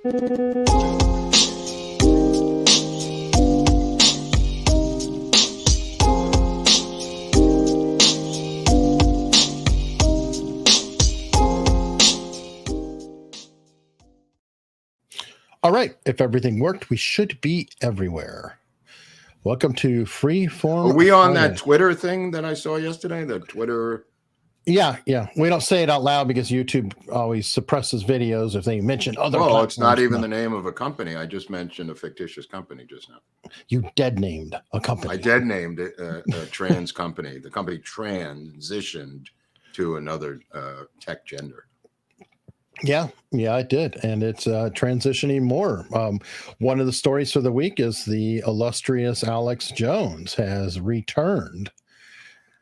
All right. If everything worked, we should be everywhere. Welcome to Freeform. Are we on that Twitter thing that I saw yesterday? The Twitter. Yeah. We don't say it out loud because YouTube always suppresses videos if they mention other platforms. Well, it's not even the name of a company. I just mentioned a fictitious company just now. You dead named a company. I dead named a trans company. The company transitioned to another tech gender. Yeah, I did. And it's transitioning more. One of the stories for the week is the illustrious Alex Jones has returned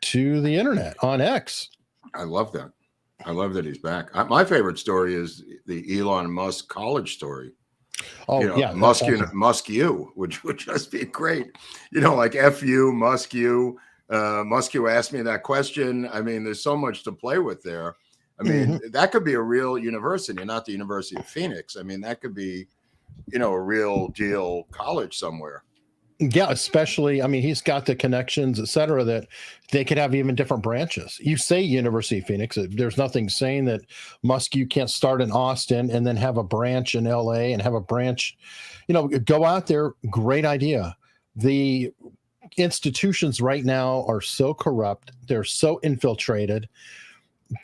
to the internet on X. I love that. I love that he's back. My favorite story is the Elon Musk college story. Oh, yeah. Musk U, which would just be great. Like F-U, Musk U. Musk U asked me that question. I mean, there's so much to play with there. I mean, that could be a real university, not the University of Phoenix. I mean, that could be, a real deal college somewhere. Yeah, especially, I mean, he's got the connections, et cetera, that they could have even different branches. You say University of Phoenix, there's nothing saying that Musk, you can't start in Austin and then have a branch in LA and have a branch, go out there. Great idea. The institutions right now are so corrupt. They're so infiltrated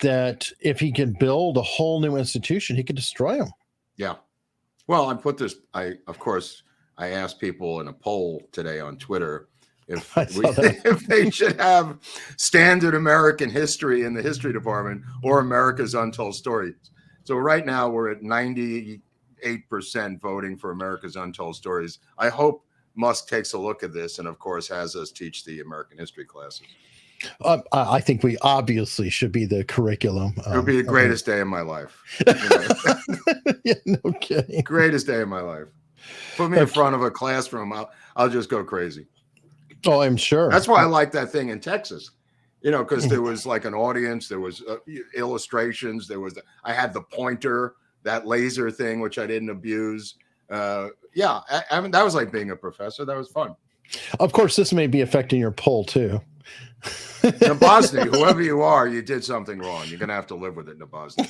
that if he can build a whole new institution, he could destroy them. Yeah. Well, of course, I asked people in a poll today on Twitter if they should have standard American history in the history department or America's Untold Stories. So right now we're at 98% voting for America's Untold Stories. I hope Musk takes a look at this and, of course, has us teach the American history classes. I think we obviously should be the curriculum. It would be the greatest day of my life. Yeah, no kidding. Greatest day of my life. Put me in front of a classroom, I'll just go crazy. Oh, I'm sure. That's why I like that thing in Texas. Because there was like an audience, there was illustrations, I had the pointer, that laser thing, which I didn't abuse. I mean, that was like being a professor. That was fun. Of course, this may be affecting your poll too. Nabozny, whoever you are, you did something wrong. You're gonna have to live with it, Nabozny.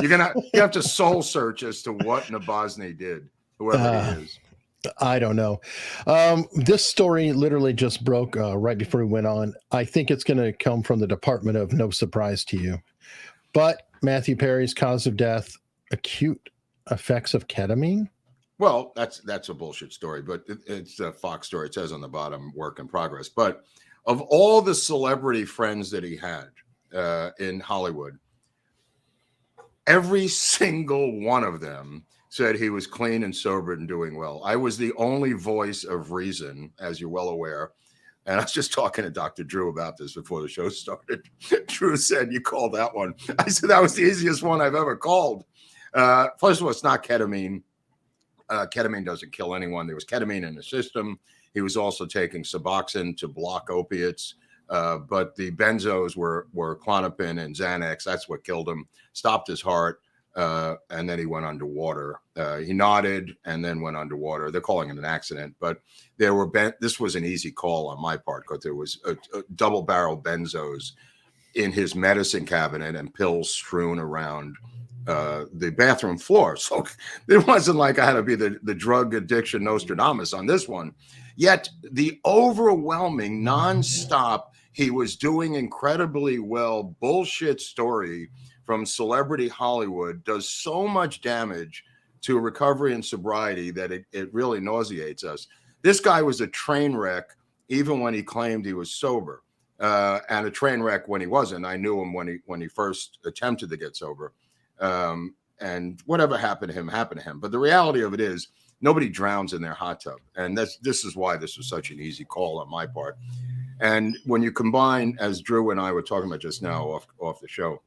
You have to soul search as to what Nabozny did, whoever he is. I don't know. This story literally just broke right before we went on. I think it's going to come from the Department of No Surprise to You. But Matthew Perry's cause of death, acute effects of ketamine. Well, that's a bullshit story, but it's a Fox story. It says on the bottom, work in progress. But of all the celebrity friends that he had in Hollywood, every single one of them said he was clean and sober and doing well. I was the only voice of reason, as you're well aware. And I was just talking to Dr. Drew about this before the show started. Drew said, "You called that one." I said, "That was the easiest one I've ever called." First of all, it's not ketamine. Ketamine doesn't kill anyone. There was ketamine in the system. He was also taking Suboxone to block opiates. But the benzos were Klonopin and Xanax. That's what killed him, stopped his heart. And then he went underwater. He nodded and then went underwater. They're calling it an accident, but this was an easy call on my part because there was a double-barrel benzos in his medicine cabinet and pills strewn around the bathroom floor. So it wasn't like I had to be the drug addiction Nostradamus on this one. Yet the overwhelming, nonstop, he was doing incredibly well bullshit story from celebrity Hollywood does so much damage to recovery and sobriety that it really nauseates us. This guy was a train wreck even when he claimed he was sober, and a train wreck when he wasn't. I knew him when he first attempted to get sober, and whatever happened to him. But the reality of it is nobody drowns in their hot tub, and this is why this was such an easy call on my part. And when you combine, as Drew and I were talking about just now off the show,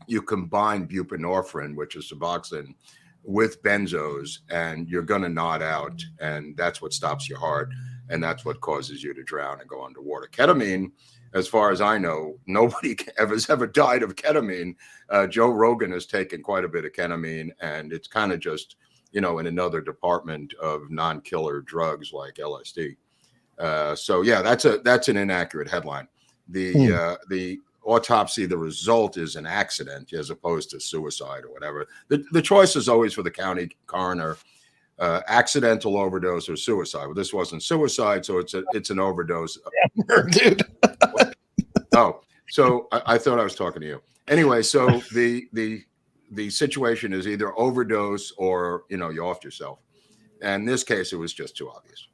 you combine buprenorphine, which is Suboxone, with benzos, and you're going to nod out, and that's what stops your heart, and that's what causes you to drown and go underwater. Ketamine, as far as I know, nobody has ever died of ketamine. Joe Rogan has taken quite a bit of ketamine, and it's kind of just, in another department of non-killer drugs like LSD. So yeah, that's an inaccurate headline. The autopsy, the result is an accident as opposed to suicide or whatever. The choice is always for the county coroner, accidental overdose or suicide. Well, this wasn't suicide, so it's an overdose. Dude. Oh, so I thought I was talking to you. Anyway, so the situation is either overdose or you offed yourself. And in this case, it was just too obvious.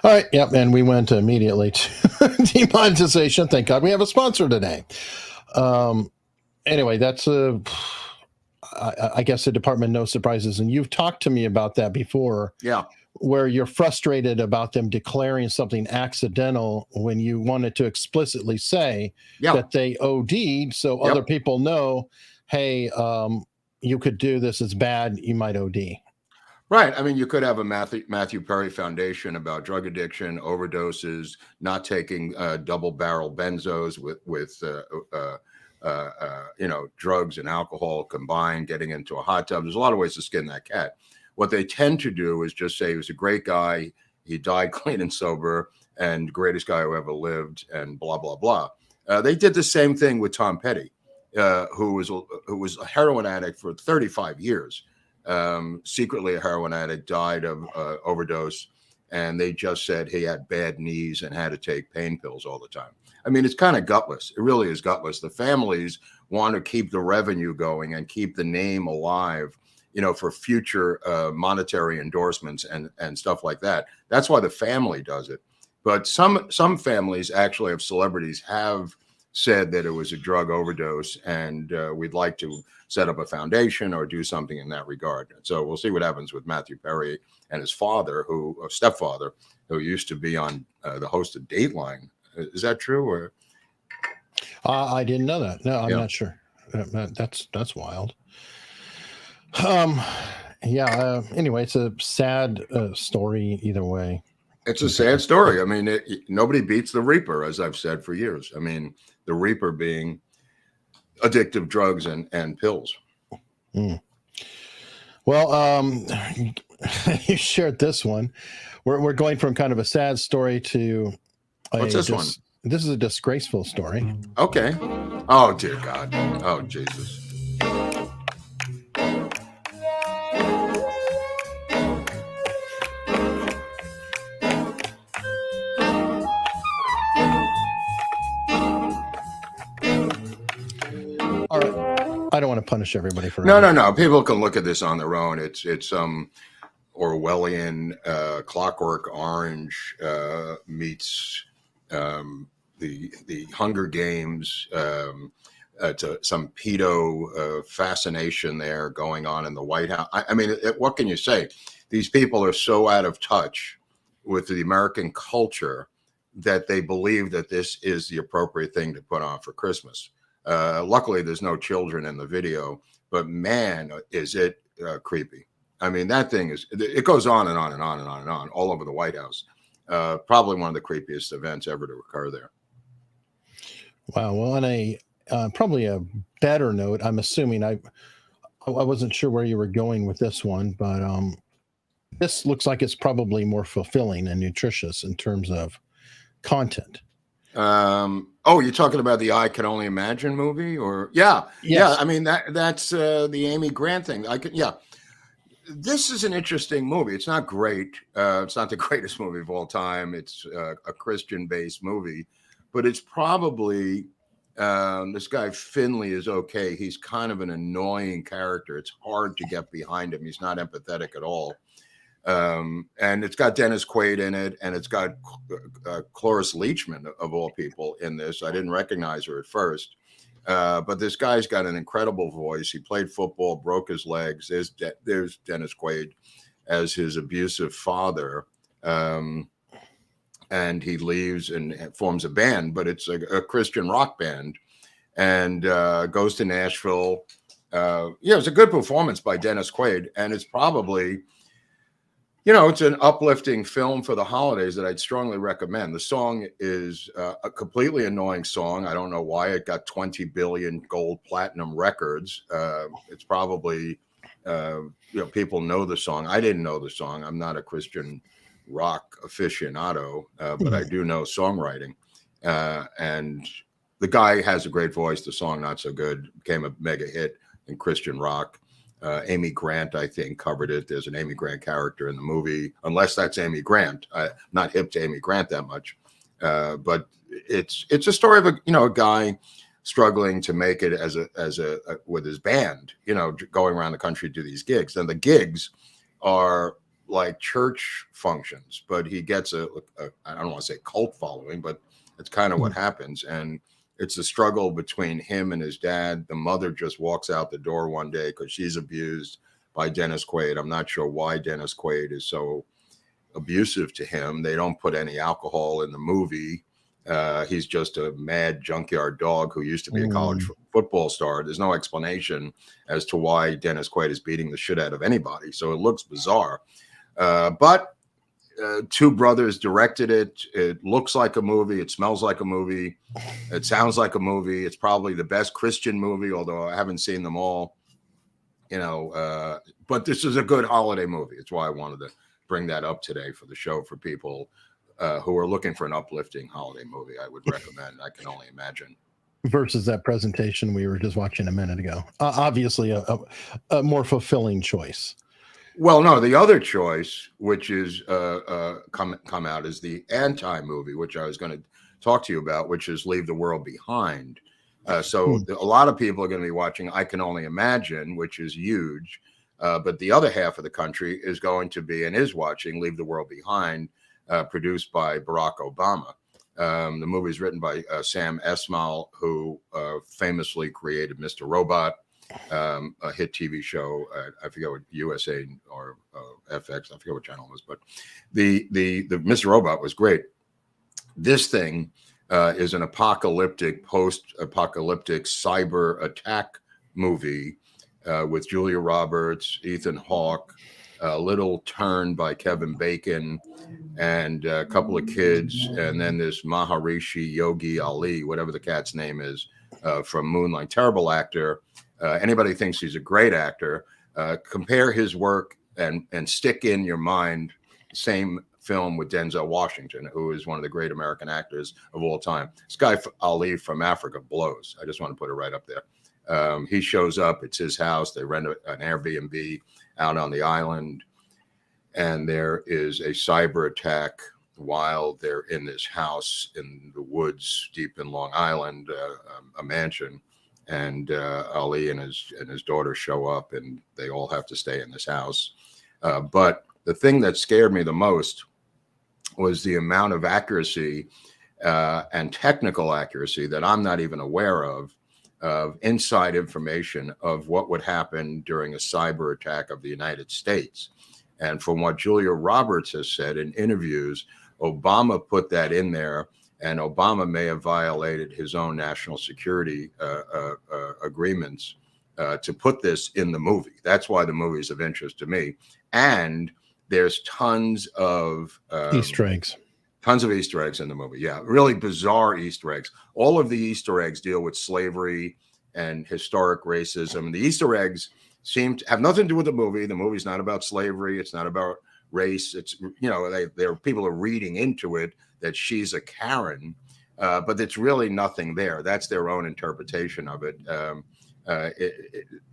All right. Yep. And we went immediately to demonetization. Thank God we have a sponsor today. Anyway, that's I guess the department, no surprises. And you've talked to me about that before. Yeah. Where you're frustrated about them declaring something accidental when you wanted to explicitly say that they OD'd. So other people know, hey, you could do this. It's bad. You might OD. Right. I mean, you could have a Matthew Perry Foundation about drug addiction, overdoses, not taking double barrel benzos with drugs and alcohol combined, getting into a hot tub. There's a lot of ways to skin that cat. What they tend to do is just say he was a great guy. He died clean and sober and greatest guy who ever lived and blah, blah, blah. They did the same thing with Tom Petty, who was a heroin addict for 35 years. Secretly a heroin addict, died of overdose, and they just said he had bad knees and had to take pain pills all the time. I mean, it's kind of gutless. It really is gutless. The families want to keep the revenue going and keep the name alive, for future monetary endorsements and stuff like that. That's why the family does it. But some families actually of celebrities have said that it was a drug overdose, and we'd like to set up a foundation or do something in that regard. So we'll see what happens with Matthew Perry and his father, stepfather, who used to be on the host of Dateline. Is that true? Or I didn't know that. No, I'm not sure. That's wild. Anyway, it's a sad story either way. It's a sad story. I mean, nobody beats the Reaper, as I've said for years. I mean, the Reaper being addictive drugs and pills. Well, you shared this one. We're going from kind of a sad story to what's this one? This is a disgraceful story. Okay. Oh dear God. Oh Jesus. All right. I don't want to punish everybody for no. People can look at this on their own. It's Orwellian Clockwork Orange meets the Hunger Games. Some pedo fascination there going on in the White House. I mean, what can you say? These people are so out of touch with the American culture that they believe that this is the appropriate thing to put on for Christmas. Luckily, there's no children in the video, but man, is it creepy. I mean, that thing it goes on and on and on and on and on all over the White House. Probably one of the creepiest events ever to occur there. Wow. Well, on a probably a better note, I'm assuming I wasn't sure where you were going with this one, but this looks like it's probably more fulfilling and nutritious in terms of content. You're talking about the I Can Only Imagine movie, or yes. I mean that's the Amy Grant thing. This is an interesting movie. It's not great. It's not the greatest movie of all time. It's a Christian-based movie, but it's probably this guy Finley is okay. He's kind of an annoying character. It's hard to get behind him. He's not empathetic at all. And it's got Dennis Quaid in it, and it's got Cloris Leachman of all people in this. I didn't recognize her at first, but this guy's got an incredible voice. He played football, broke his legs. There's Dennis Quaid as his abusive father, and he leaves and forms a band, but it's a Christian rock band, and goes to Nashville. It's a good performance by Dennis Quaid, and it's probably, it's an uplifting film for the holidays that I'd strongly recommend. The song is a completely annoying song. I don't know why it got 20 billion gold platinum records. It's probably people know the song. I didn't know the song. I'm not a Christian rock aficionado, but I do know songwriting. And the guy has a great voice. The song, not so good, became a mega hit in Christian rock. Amy Grant, I think, covered it. There's an Amy Grant character in the movie, unless that's Amy Grant. Not hip to Amy Grant that much, but it's a story of a guy struggling to make it as a with his band, going around the country to do these gigs. And the gigs are like church functions, but he gets I don't want to say cult following, but it's kind of what happens. And it's a struggle between him and his dad. The mother just walks out the door one day because she's abused by Dennis Quaid. I'm not sure why Dennis Quaid is so abusive to him. They don't put any alcohol in the movie. He's just a mad junkyard dog who used to be a college football star. There's no explanation as to why Dennis Quaid is beating the shit out of anybody. So it looks bizarre. But two brothers directed it. It looks like a movie. It smells like a movie. It sounds like a movie. It's probably the best Christian movie, although I haven't seen them all. But this is a good holiday movie. It's why I wanted to bring that up today for the show for people who are looking for an uplifting holiday movie. I would recommend I Can Only Imagine. Versus that presentation we were just watching a minute ago. Obviously, a more fulfilling choice. Well, no, the other choice, which is come out, is the anti-movie, which I was going to talk to you about, which is Leave the World Behind. A lot of people are going to be watching I Can Only Imagine, which is huge. But the other half of the country is going to be and is watching Leave the World Behind, produced by Barack Obama. The movie is written by Sam Esmail, who famously created Mr. Robot, a hit TV show. I forget what USA or FX. I forget what channel it was, but the Mr. Robot was great. This thing is an post-apocalyptic cyber attack movie with Julia Roberts, Ethan Hawke, a little turn by Kevin Bacon, and a couple of kids, and then this Maharishi Yogi Ali, whatever the cat's name is, from Moonlight. Terrible actor. Anybody thinks he's a great actor, compare his work and stick in your mind the same film with Denzel Washington, who is one of the great American actors of all time. This guy Ali from Africa blows. I just want to put it right up there. He shows up. It's his house. They rent an Airbnb out on the island, and there is a cyber attack while they're in this house in the woods deep in Long Island, a mansion. And Ali and his daughter show up, and they all have to stay in this house. But the thing that scared me the most was the amount of accuracy and technical accuracy that I'm not even aware of inside information of what would happen during a cyber attack of the United States. And from what Julia Roberts has said in interviews, Obama put that in there, and Obama may have violated his own national security agreements to put this in the movie. That's why the movie is of interest to me. And there's tons of Easter eggs. Tons of Easter eggs in the movie. Yeah, really bizarre Easter eggs. All of the Easter eggs deal with slavery and historic racism. The Easter eggs seem to have nothing to do with the movie. The movie's not about slavery. It's not about race. It's, there people are reading into it that she's a Karen, but it's really nothing there. That's their own interpretation of it.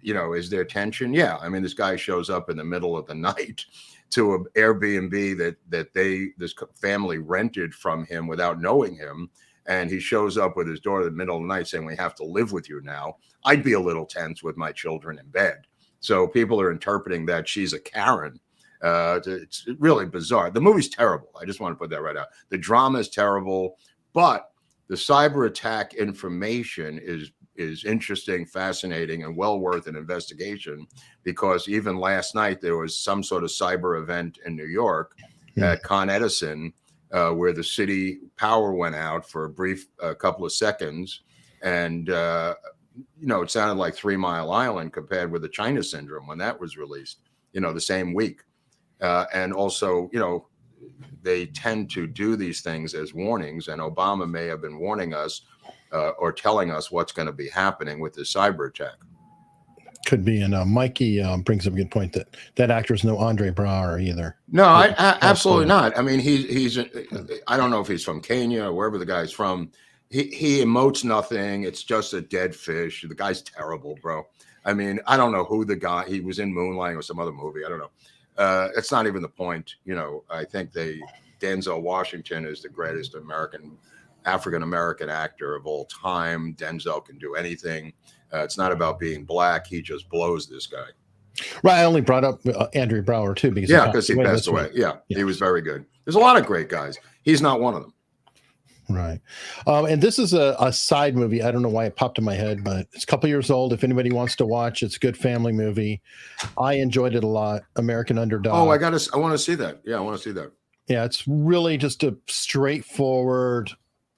Is there tension? Yeah. I mean, this guy shows up in the middle of the night to an Airbnb that this family rented from him without knowing him. And he shows up with his daughter in the middle of the night saying, we have to live with you now. I'd be a little tense with my children in bed. So people are interpreting that she's a Karen. It's really bizarre. The movie's terrible. I just want to put that right out. The drama is terrible, but the cyber attack information is interesting, fascinating, and well worth an investigation, because even last night there was some sort of cyber event in New York at Con Edison where the city power went out for a brief couple of seconds. And, it sounded like 3 Mile Island compared with the China Syndrome when that was released, the same week. And also, they tend to do these things as warnings, and Obama may have been warning us or telling us what's going to be happening with this cyber attack. Could be. And Mikey brings up a good point that actor's no Andre Braugher either. No, I absolutely not. I mean, he's I don't know if he's from Kenya or wherever the guy's from. He emotes nothing. It's just a dead fish. The guy's terrible, bro. I mean, I don't know who the guy. He was in Moonlighting or some other movie. I don't know. It's not even the point. You know, I think Denzel Washington is the greatest African American actor of all time. Denzel can do anything. It's not about being black. He just blows this guy. Right. I only brought up Andre Braugher too because he passed away. Yeah, he was very good. There's a lot of great guys. He's not one of them. Right. And this is a side movie. I don't know why it popped in my head, but it's a couple years old. If anybody wants to watch, it's a good family movie. I enjoyed it a lot. American Underdog. Oh, I want to see that. Yeah, I want to see that. Yeah, it's really just a straightforward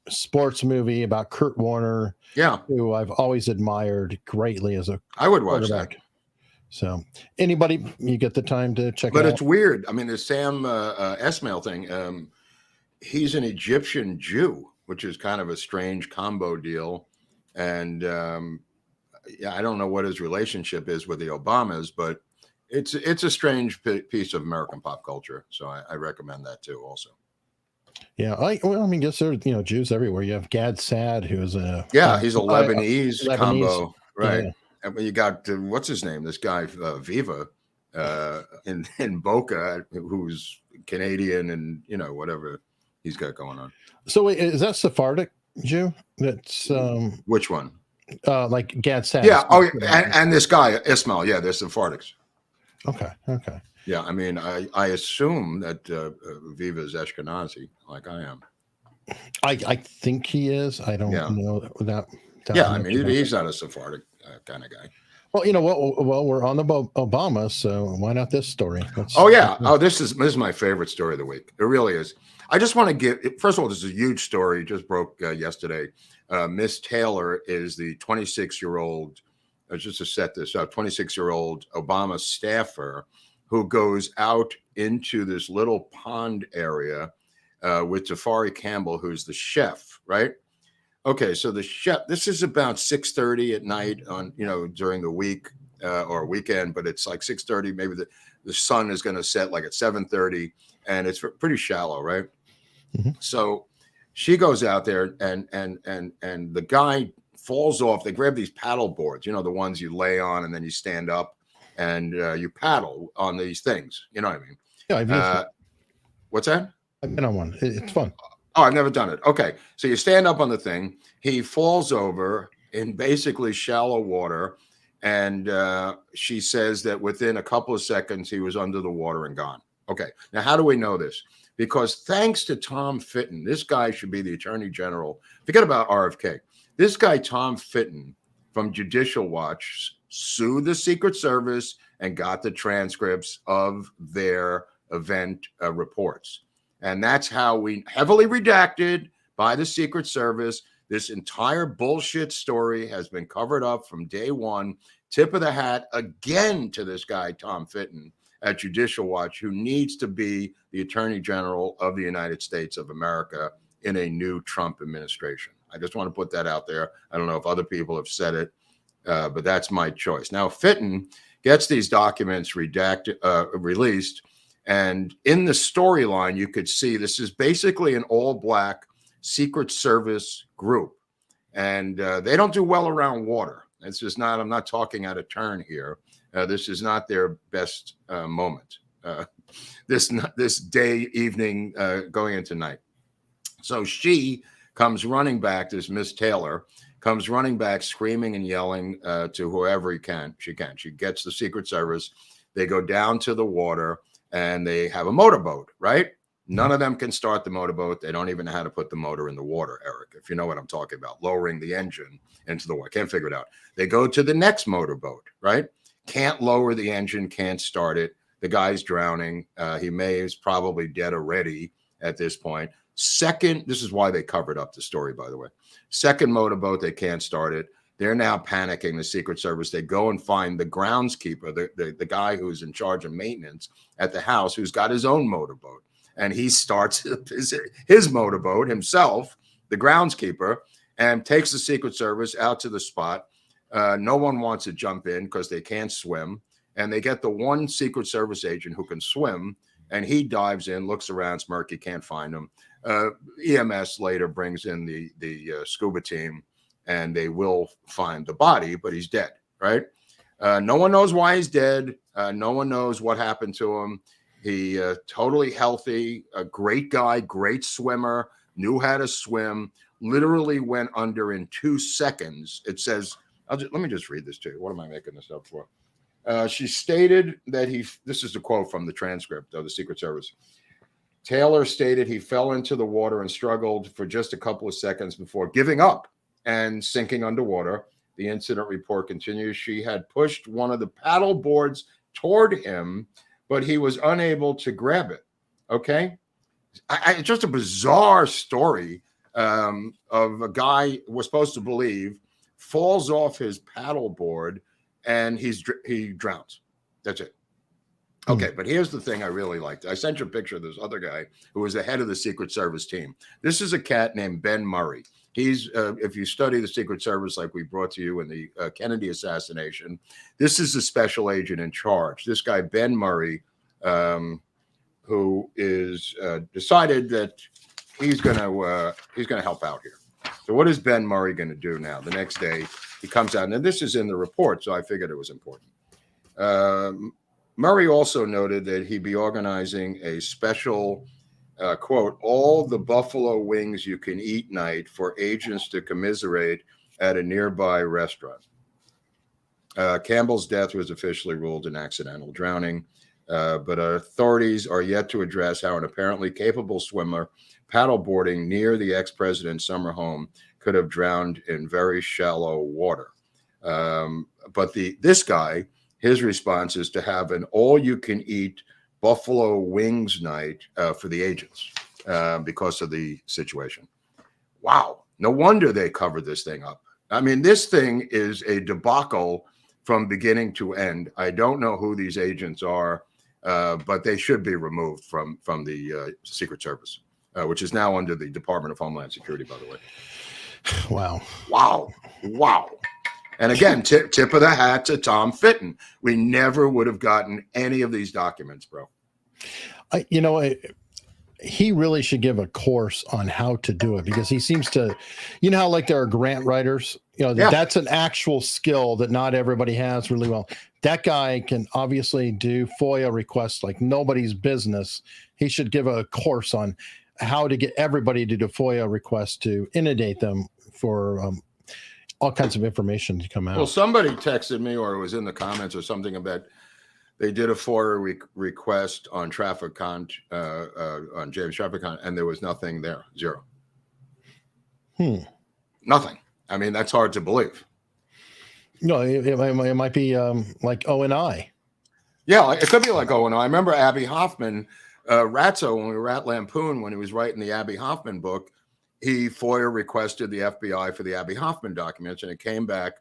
sports movie about Kurt Warner. Yeah, who I've always admired greatly as a I would watch that. So anybody, you get the time to check it out. But it's weird. I mean, the Sam Esmail thing. He's an Egyptian Jew, which is kind of a strange combo deal. And yeah, I don't know what his relationship is with the Obamas, but it's a strange piece of American pop culture. So I recommend that too also. Yeah, I mean, guess there's Jews everywhere. You have Gad Saad, who's he's a Lebanese combo, right? Yeah. And you got what's his name? This guy Viva in Boca, who's Canadian, and whatever he's got going on. So wait, is that Sephardic Jew? That's which one? Like Gad Saad. Yeah. Oh, and this guy Ismail. Yeah, they're Sephardics. Okay. Yeah, I mean, I assume that Viva is Ashkenazi, like I am. I think he is. I don't know that. Yeah, I mean, he's not a Sephardic kind of guy. Well, you know what? Well, we're on the Obama, so why not this story? This is my favorite story of the week. It really is. I just want to give. First of all, this is a huge story. Just broke yesterday. Miss Taylor is the 26-year-old. Just to set this up, 26-year-old Obama staffer who goes out into this little pond area with Tafari Campbell, who's the chef, right? Okay, so the chef, this is about 6:30 at night on, during the week or weekend, but it's like 6:30, maybe the sun is going to set like at 7:30, and it's pretty shallow, right? Mm-hmm. So she goes out there and the guy falls off. They grab these paddle boards, the ones you lay on and then you stand up and you paddle on these things. You know what I mean? Yeah, I've used it. What's that? I've been on one. It's fun. Oh, I've never done it. Okay. So you stand up on the thing. He falls over in basically shallow water. And she says that within a couple of seconds, he was under the water and gone. Okay. Now, how do we know this? Because thanks to Tom Fitton, this guy should be the Attorney General. Forget about RFK. This guy, Tom Fitton from Judicial Watch, sued the Secret Service and got the transcripts of their event reports. And that's how we heavily redacted by the Secret Service. This entire bullshit story has been covered up from day one. Tip of the hat again to this guy, Tom Fitton at Judicial Watch, who needs to be the Attorney General of the United States of America in a new Trump administration. I just want to put that out there. I don't know if other people have said it, but that's my choice. Now, Fitton gets these documents released. And in the storyline, you could see this is basically an all-black Secret Service group. And they don't do well around water. This is not, I'm not talking out of turn here. This is not their best moment. This day, evening, going into night. So she comes running back, this Miss Taylor, comes running back, screaming and yelling to whoever she can. She gets the Secret Service. They go down to the water. And they have a motorboat, right? None of them can start the motorboat. They don't even know how to put the motor in the water, Eric, if you know what I'm talking about, lowering the engine into the water. Can't figure it out. They go to the next motorboat, right? Can't lower the engine, can't start it. The guy's drowning. He's probably dead already at this point. Second, this is why they covered up the story, by the way. Second motorboat, they can't start it. They're now panicking, the Secret Service. They go and find the groundskeeper, the guy who's in charge of maintenance at the house, who's got his own motorboat. And he starts his motorboat himself, the groundskeeper, and takes the Secret Service out to the spot. No one wants to jump in because they can't swim. And they get the one Secret Service agent who can swim, and he dives in, looks around, it's murky, can't find him. EMS later brings in the scuba team, and they will find the body, but he's dead, right? No one knows why he's dead. No one knows what happened to him. He totally healthy, a great guy, great swimmer, knew how to swim, literally went under in 2 seconds. It says, let me just read this to you. What am I making this up for? She stated that this is a quote from the transcript of the Secret Service. Taylor stated he fell into the water and struggled for just a couple of seconds before giving up and sinking underwater. The incident report continues. She had pushed one of the paddle boards toward him, but he was unable to grab it. Okay. It's just a bizarre story of a guy we're supposed to believe falls off his paddle board and he drowns. That's it. Okay, but here's the thing I really liked. I sent you a picture of this other guy who was the head of the Secret Service team. This is a cat named Ben Murray. He's, if you study the Secret Service like we brought to you in the Kennedy assassination, this is the special agent in charge. This guy, Ben Murray, who is decided that he's going to help out here. So what is Ben Murray going to do now? The next day, he comes out, and this is in the report, so I figured it was important. Murray also noted that he'd be organizing a special, quote, all the buffalo wings you can eat night for agents to commiserate at a nearby restaurant. Campbell's death was officially ruled an accidental drowning, but authorities are yet to address how an apparently capable swimmer paddleboarding near the ex-president's summer home could have drowned in very shallow water. But this guy, his response is to have an all-you-can-eat buffalo wings night for the agents because of the situation. Wow. No wonder they covered this thing up. I mean, this thing is a debacle from beginning to end. I don't know who these agents are, but they should be removed from the Secret Service, which is now under the Department of Homeland Security, by the way. Wow. Wow. Wow. And again, tip of the hat to Tom Fitton. We never would have gotten any of these documents, bro. He really should give a course on how to do it, because he seems to, how like there are grant writers, that's an actual skill that not everybody has really well. That guy can obviously do FOIA requests like nobody's business. He should give a course on how to get everybody to do FOIA requests to inundate them for all kinds of information to come out. Well, somebody texted me, or it was in the comments or something, about they did a FOIA request on Trafficon, on James Trafficon, and there was nothing there. Zero. Nothing. I mean, that's hard to believe. No, it might be like O&I. Yeah, it could be like O&I. I remember Abby Hoffman, Ratso, when we were at Lampoon, when he was writing the Abby Hoffman book, he FOIA requested the FBI for the Abby Hoffman documents, and it came back.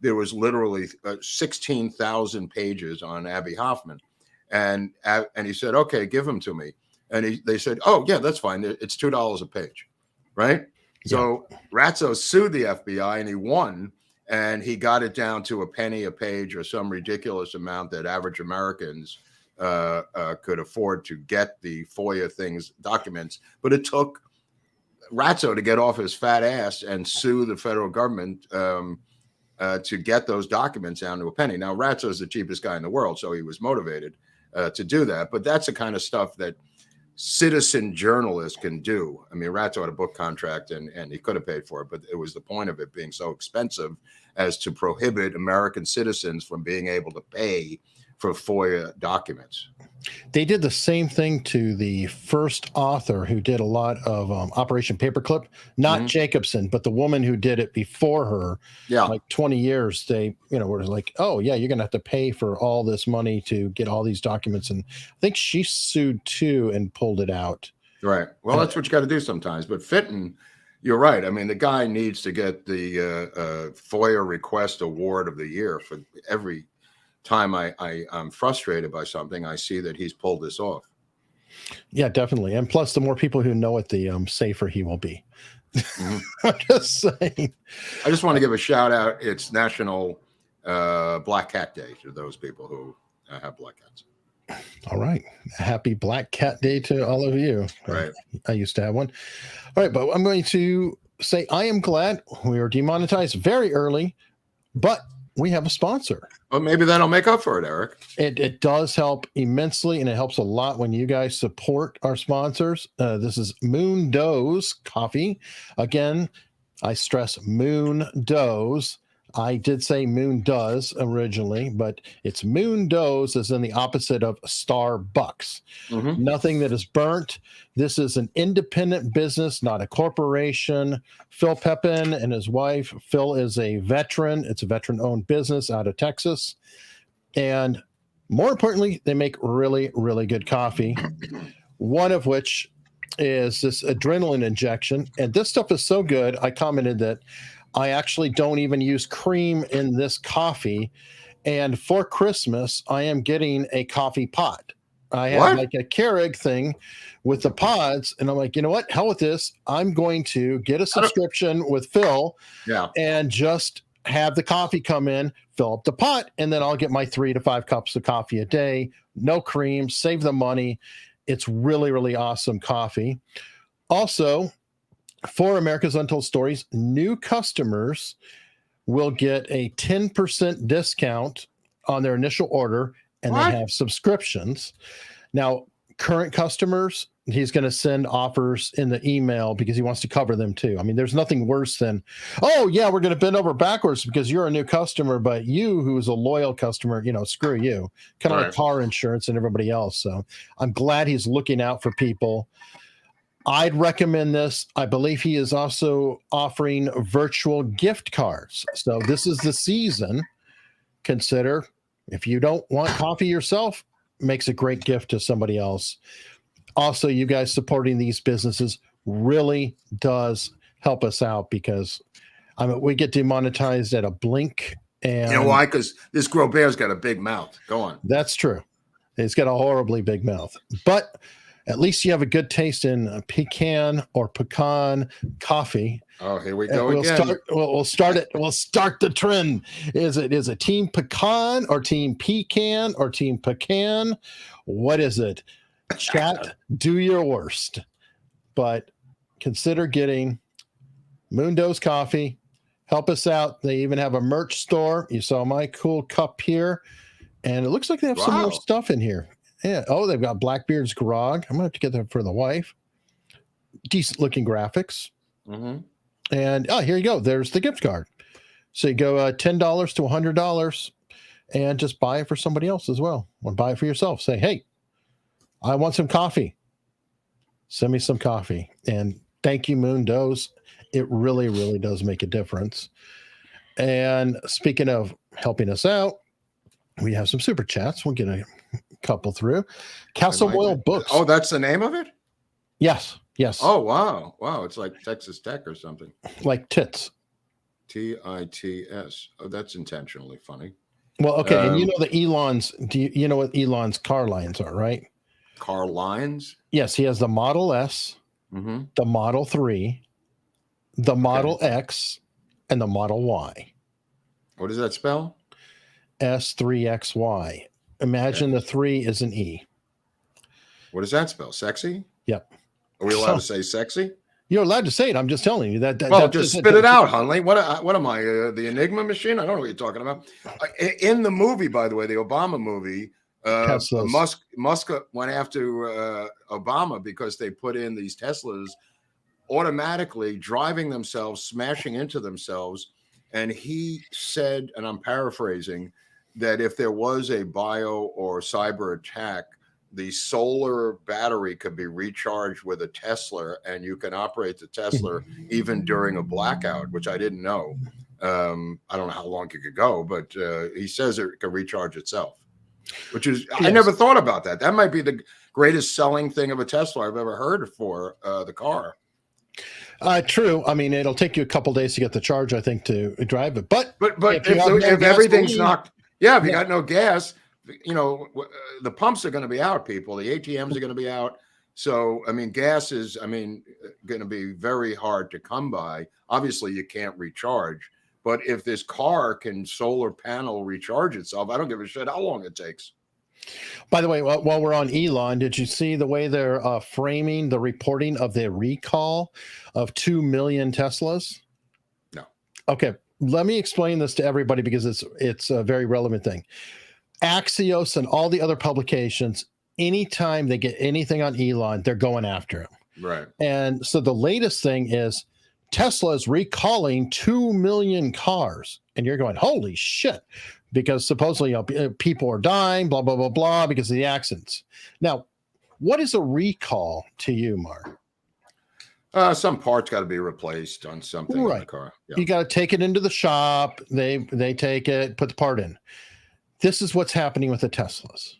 There was literally 16,000 pages on Abby Hoffman. And he said, okay, give them to me. And they said, oh, yeah, that's fine. It's $2 a page, right? Yeah. So Ratso sued the FBI, and he won. And he got it down to a penny a page, or some ridiculous amount that average Americans could afford to get the FOIA documents. But it took Ratso to get off his fat ass and sue the federal government to get those documents down to a penny. Now, Ratso is the cheapest guy in the world, so he was motivated to do that. But that's the kind of stuff that citizen journalists can do. I mean, Ratso had a book contract, and he could have paid for it, but it was the point of it being so expensive as to prohibit American citizens from being able to pay for FOIA documents. They did the same thing to the first author who did a lot of Operation Paperclip, not Jacobson, but the woman who did it before her. Yeah, like 20 years. They, were like, oh yeah, you're gonna have to pay for all this money to get all these documents, and I think she sued too and pulled it out. Right. Well, that's what you got to do sometimes. But Fitton, you're right. I mean, the guy needs to get the FOIA request award of the year for every time I'm frustrated by something, I see that he's pulled this off. Yeah, definitely. And plus, the more people who know it, the safer he will be. Mhm. I'm just saying. I just want to give a shout out. It's National Black Cat Day to those people who have black cats. All right. Happy Black Cat Day to all of you. Right. I used to have one. All right, but I'm going to say I am glad we were demonetized very early, but we have a sponsor. Well, maybe that'll make up for it, Eric. It does help immensely, and it helps a lot when you guys support our sponsors. This is Moondo's Coffee. Again, I stress Moondo's. I did say Moon Does originally, but it's Moondo's as in the opposite of Starbucks. Mm-hmm. Nothing that is burnt. This is an independent business, not a corporation. Phil Pepin and his wife. Phil is a veteran. It's a veteran-owned business out of Texas. And more importantly, they make really, really good coffee. One of which is this adrenaline injection. And this stuff is so good, I commented that I actually don't even use cream in this coffee. And for Christmas, I am getting a coffee pot. I have like a Keurig thing with the pods. And I'm like, you know what? Hell with this. I'm going to get a subscription with Phil and just have the coffee come in, fill up the pot, and then I'll get my 3 to 5 cups of coffee a day. No cream, save the money. It's really, really awesome coffee. Also, for America's Untold Stories, new customers will get a 10% discount on their initial order, and they have subscriptions. Now, current customers, he's going to send offers in the email because he wants to cover them too. I mean, there's nothing worse than, oh yeah, we're going to bend over backwards because you're a new customer, but you, who's a loyal customer, screw you. Kind of like car insurance and everybody else. So I'm glad he's looking out for people. I'd recommend this. I believe he is also offering virtual gift cards. So this is the season. Consider, if you don't want coffee yourself, makes a great gift to somebody else. Also, you guys supporting these businesses really does help us out because we get demonetized at a blink. And you know why? Because this Groubert's got a big mouth. Go on. That's true. It's got a horribly big mouth. But at least you have a good taste in pecan or pecan coffee. Oh, here we go again. We'll start the trend. Is it Team Pecan or Team Pecan or Team Pecan? What is it? Chat, do your worst. But consider getting Moondo's Coffee. Help us out. They even have a merch store. You saw my cool cup here. And it looks like they have some more stuff in here. Yeah. Oh, they've got Blackbeard's Grog. I'm going to have to get that for the wife. Decent looking graphics. Mm-hmm. And here you go. There's the gift card. So you go $10 to $100 and just buy it for somebody else as well. Or buy it for yourself. Say, hey, I want some coffee. Send me some coffee. And thank you, Moondo's. It really, really does make a difference. And speaking of helping us out, we have some super chats. We'll get a couple through. Castle Royal Books. Oh, that's the name of it? Yes. Oh, wow. It's like Texas Tech or something. Like tits. TITS. Oh, that's intentionally funny. Well, okay. And you know the Elon's, you know what Elon's car lines are, right? Car lines? Yes. He has the Model S, the Model 3, the Model X, and the Model Y. What does that spell? S3XY. Imagine the 3 is an E. What does that spell? Sexy? Yep. Are we allowed to say sexy? You're allowed to say it. I'm just telling you that. Well, just spit it out, Hunley. What am I? The Enigma machine? I don't know what you're talking about. In the movie, by the way, the Obama movie, Musk went after Obama because they put in these Teslas automatically driving themselves, smashing into themselves. And he said, and I'm paraphrasing, that if there was a bio or cyber attack, the solar battery could be recharged with a Tesla, and you can operate the Tesla even during a blackout, which I didn't know. I don't know how long it could go, but he says it can recharge itself, which is, I never thought about that. That might be the greatest selling thing of a Tesla I've ever heard for the car. True. I mean, it'll take you a couple days to get the charge, I think, to drive it. But if everything's knocked, if you got no gas, the pumps are going to be out, people. The ATMs are going to be out. So, I mean, gas is, going to be very hard to come by. Obviously, you can't recharge, but if this car can solar panel recharge itself, I don't give a shit how long it takes. By the way, while we're on Elon, did you see the way they're framing the reporting of the recall of 2 million Teslas? No. Okay, let me explain this to everybody because it's a very relevant thing. Axios and all the other publications, anytime they get anything on Elon, they're going after him. Right. And so the latest thing is Tesla is recalling 2 million cars. And you're going, holy shit, because supposedly people are dying, blah, blah, blah, blah, because of the accidents. Now, what is a recall to you, Mark? Some parts got to be replaced on something in the car. Yeah. You got to take it into the shop. They take it, put the part in. This is what's happening with the Teslas.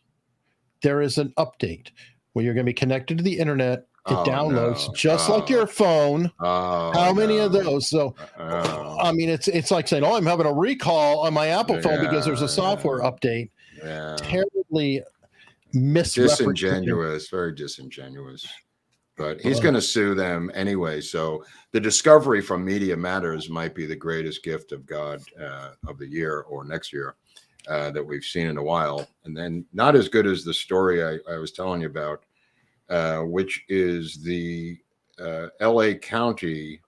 There is an update where you're going to be connected to the internet. It downloads just like your phone. How many of those? So, I mean, it's like saying, "Oh, I'm having a recall on my Apple phone because there's a software update." Yeah. Terribly disingenuous, very disingenuous. But he's going to sue them anyway. So the discovery from Media Matters might be the greatest gift of God of the year or next year that we've seen in a while. And then not as good as the story I was telling you about. Which is the LA County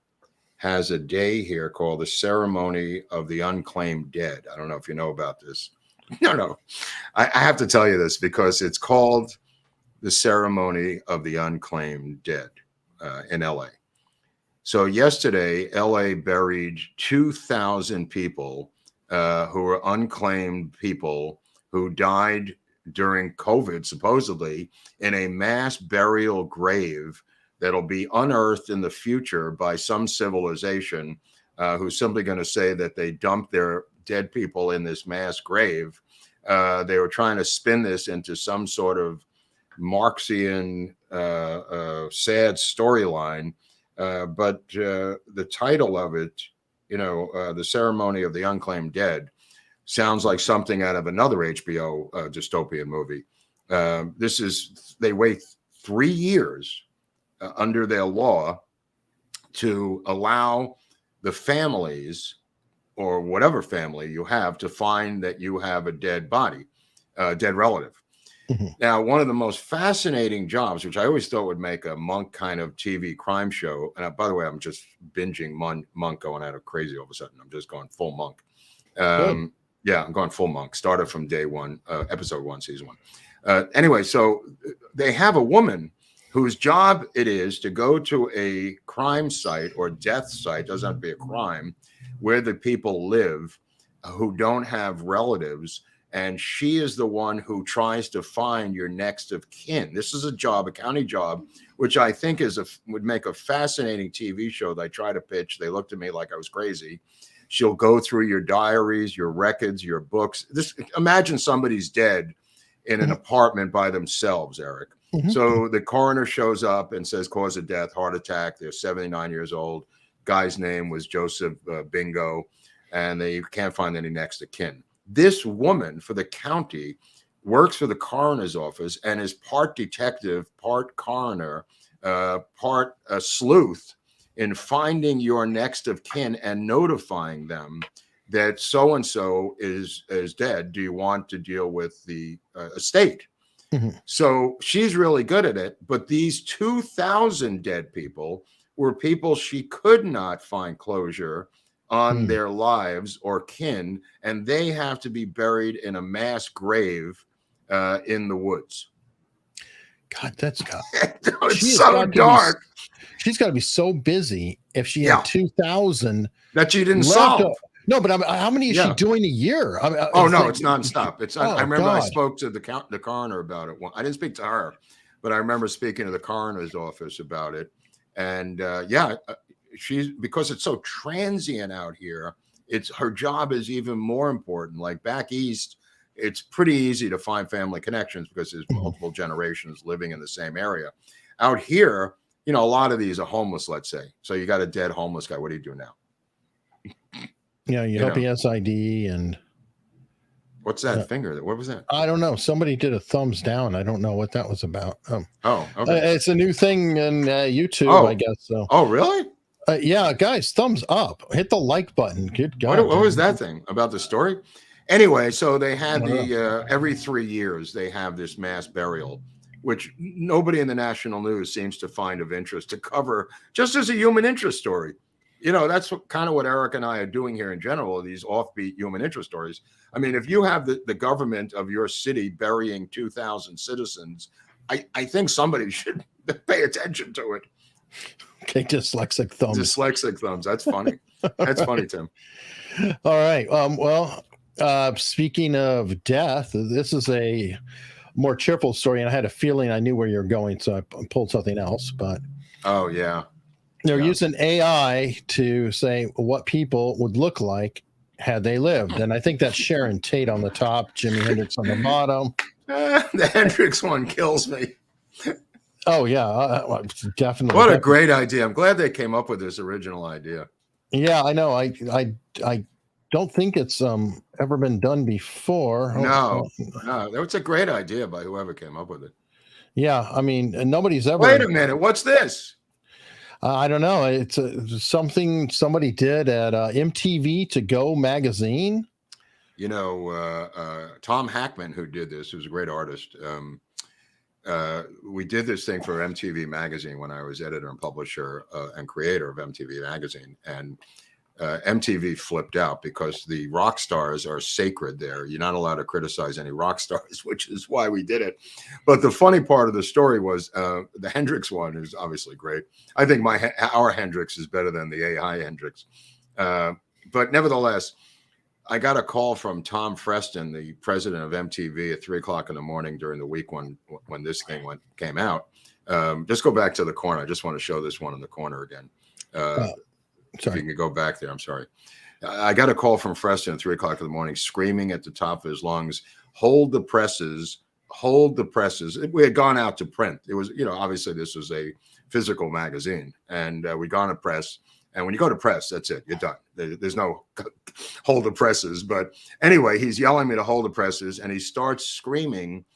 has a day here called the Ceremony of the Unclaimed Dead. I don't know if you know about this. No. I have to tell you this because it's called the Ceremony of the Unclaimed Dead in LA. So yesterday, LA buried 2,000 people who were unclaimed people who died during COVID, supposedly, in a mass burial grave that'll be unearthed in the future by some civilization who's simply going to say that they dumped their dead people in this mass grave. They were trying to spin this into some sort of Marxian sad storyline. But the title of it, the Ceremony of the Unclaimed Dead, sounds like something out of another HBO dystopian movie. They wait 3 years under their law to allow the families or whatever family you have to find that you have a dead body, dead relative. Mm-hmm. Now, one of the most fascinating jobs, which I always thought would make a Monk kind of TV crime show. And by the way, I'm just binging Monk going out of crazy all of a sudden. I'm just going full Monk. Yeah, I'm going full Monk. Started from day one, episode 1, season 1. Anyway, so they have a woman whose job it is to go to a crime site or death site, doesn't have to be a crime, where the people live who don't have relatives. And she is the one who tries to find your next of kin. This is a job, a county job, which I think would make a fascinating TV show that I try to pitch. They looked at me like I was crazy. She'll go through your diaries, your records, your books. Imagine somebody's dead in an apartment by themselves, Eric. Mm-hmm. So the coroner shows up and says, cause of death, heart attack. They're 79 years old. Guy's name was Joseph Bingo, and they can't find any next of kin. This woman for the county works for the coroner's office and is part detective, part coroner, part sleuth in finding your next of kin and notifying them that so-and-so is dead. Do you want to deal with the estate? Mm-hmm. So she's really good at it. But these 2,000 dead people were people she could not find closure on their lives or kin, and they have to be buried in a mass grave in the woods. God, that's it's so dark. She's got to be so busy if she had 2,000 that she didn't solve. No, but how many is she doing a year? It's nonstop. I remember I spoke to the coroner about it. I didn't speak to her, but I remember speaking to the coroner's office about it. And she's, because it's so transient out here, her job is even more important. Like back east, it's pretty easy to find family connections because there's multiple generations living in the same area. Out here, a lot of these are homeless, let's say. So you got a dead homeless guy. What do you do now? Yeah, you hope he has ID and. What's that finger? What was that? I don't know. Somebody did a thumbs down. I don't know what that was about. Oh, okay. It's a new thing in YouTube, I guess. So, oh, really? yeah, guys, thumbs up. Hit the like button. Good God. What was that thing about the story? Anyway, so they had I don't every 3 years they have this mass burial, which nobody in the national news seems to find of interest to cover, just as a human interest story. You know, that's kind of what Eric and I are doing here in general, these offbeat human interest stories. I mean, if you have the government of your city burying 2,000 citizens, I think somebody should pay attention to it. Okay, dyslexic thumbs. Dyslexic thumbs. That's funny. That's funny, Tim. All right. Well, speaking of death, this is a more cheerful story, and I had a feeling I knew where you're going, so I pulled something else. But oh yeah, they're using AI to say what people would look like had they lived, and I think that's Sharon Tate on the top, Jimi Hendrix on the bottom. The Hendrix one kills me. Oh yeah, definitely. What a great idea! I'm glad they came up with this original idea. Yeah, I know. I don't think it's ever been done before. No, it's a great idea by whoever came up with it. Yeah, I mean, nobody's ever. Wait a minute, what's this? I don't know. It's something somebody did at MTV To Go magazine. You know, Tom Hackman, who did this, who's a great artist. We did this thing for MTV magazine when I was editor and publisher and creator of MTV magazine, and MTV flipped out because the rock stars are sacred there. You're not allowed to criticize any rock stars, which is why we did it. But the funny part of the story was the Hendrix one is obviously great. I think our Hendrix is better than the AI Hendrix. But nevertheless, I got a call from Tom Freston, the president of MTV, at 3:00 in the morning during the week when this thing came out. Just go back to the corner. I just want to show this one in the corner again. Sorry. If you can go back there, I'm sorry. I got a call from Freston at 3:00 in the morning, screaming at the top of his lungs, "Hold the presses, hold the presses." We had gone out to print. It was, obviously this was a physical magazine, and we'd gone to press. And when you go to press, that's it. You're done. There's no hold the presses. But anyway, he's yelling me to hold the presses, and he starts screaming,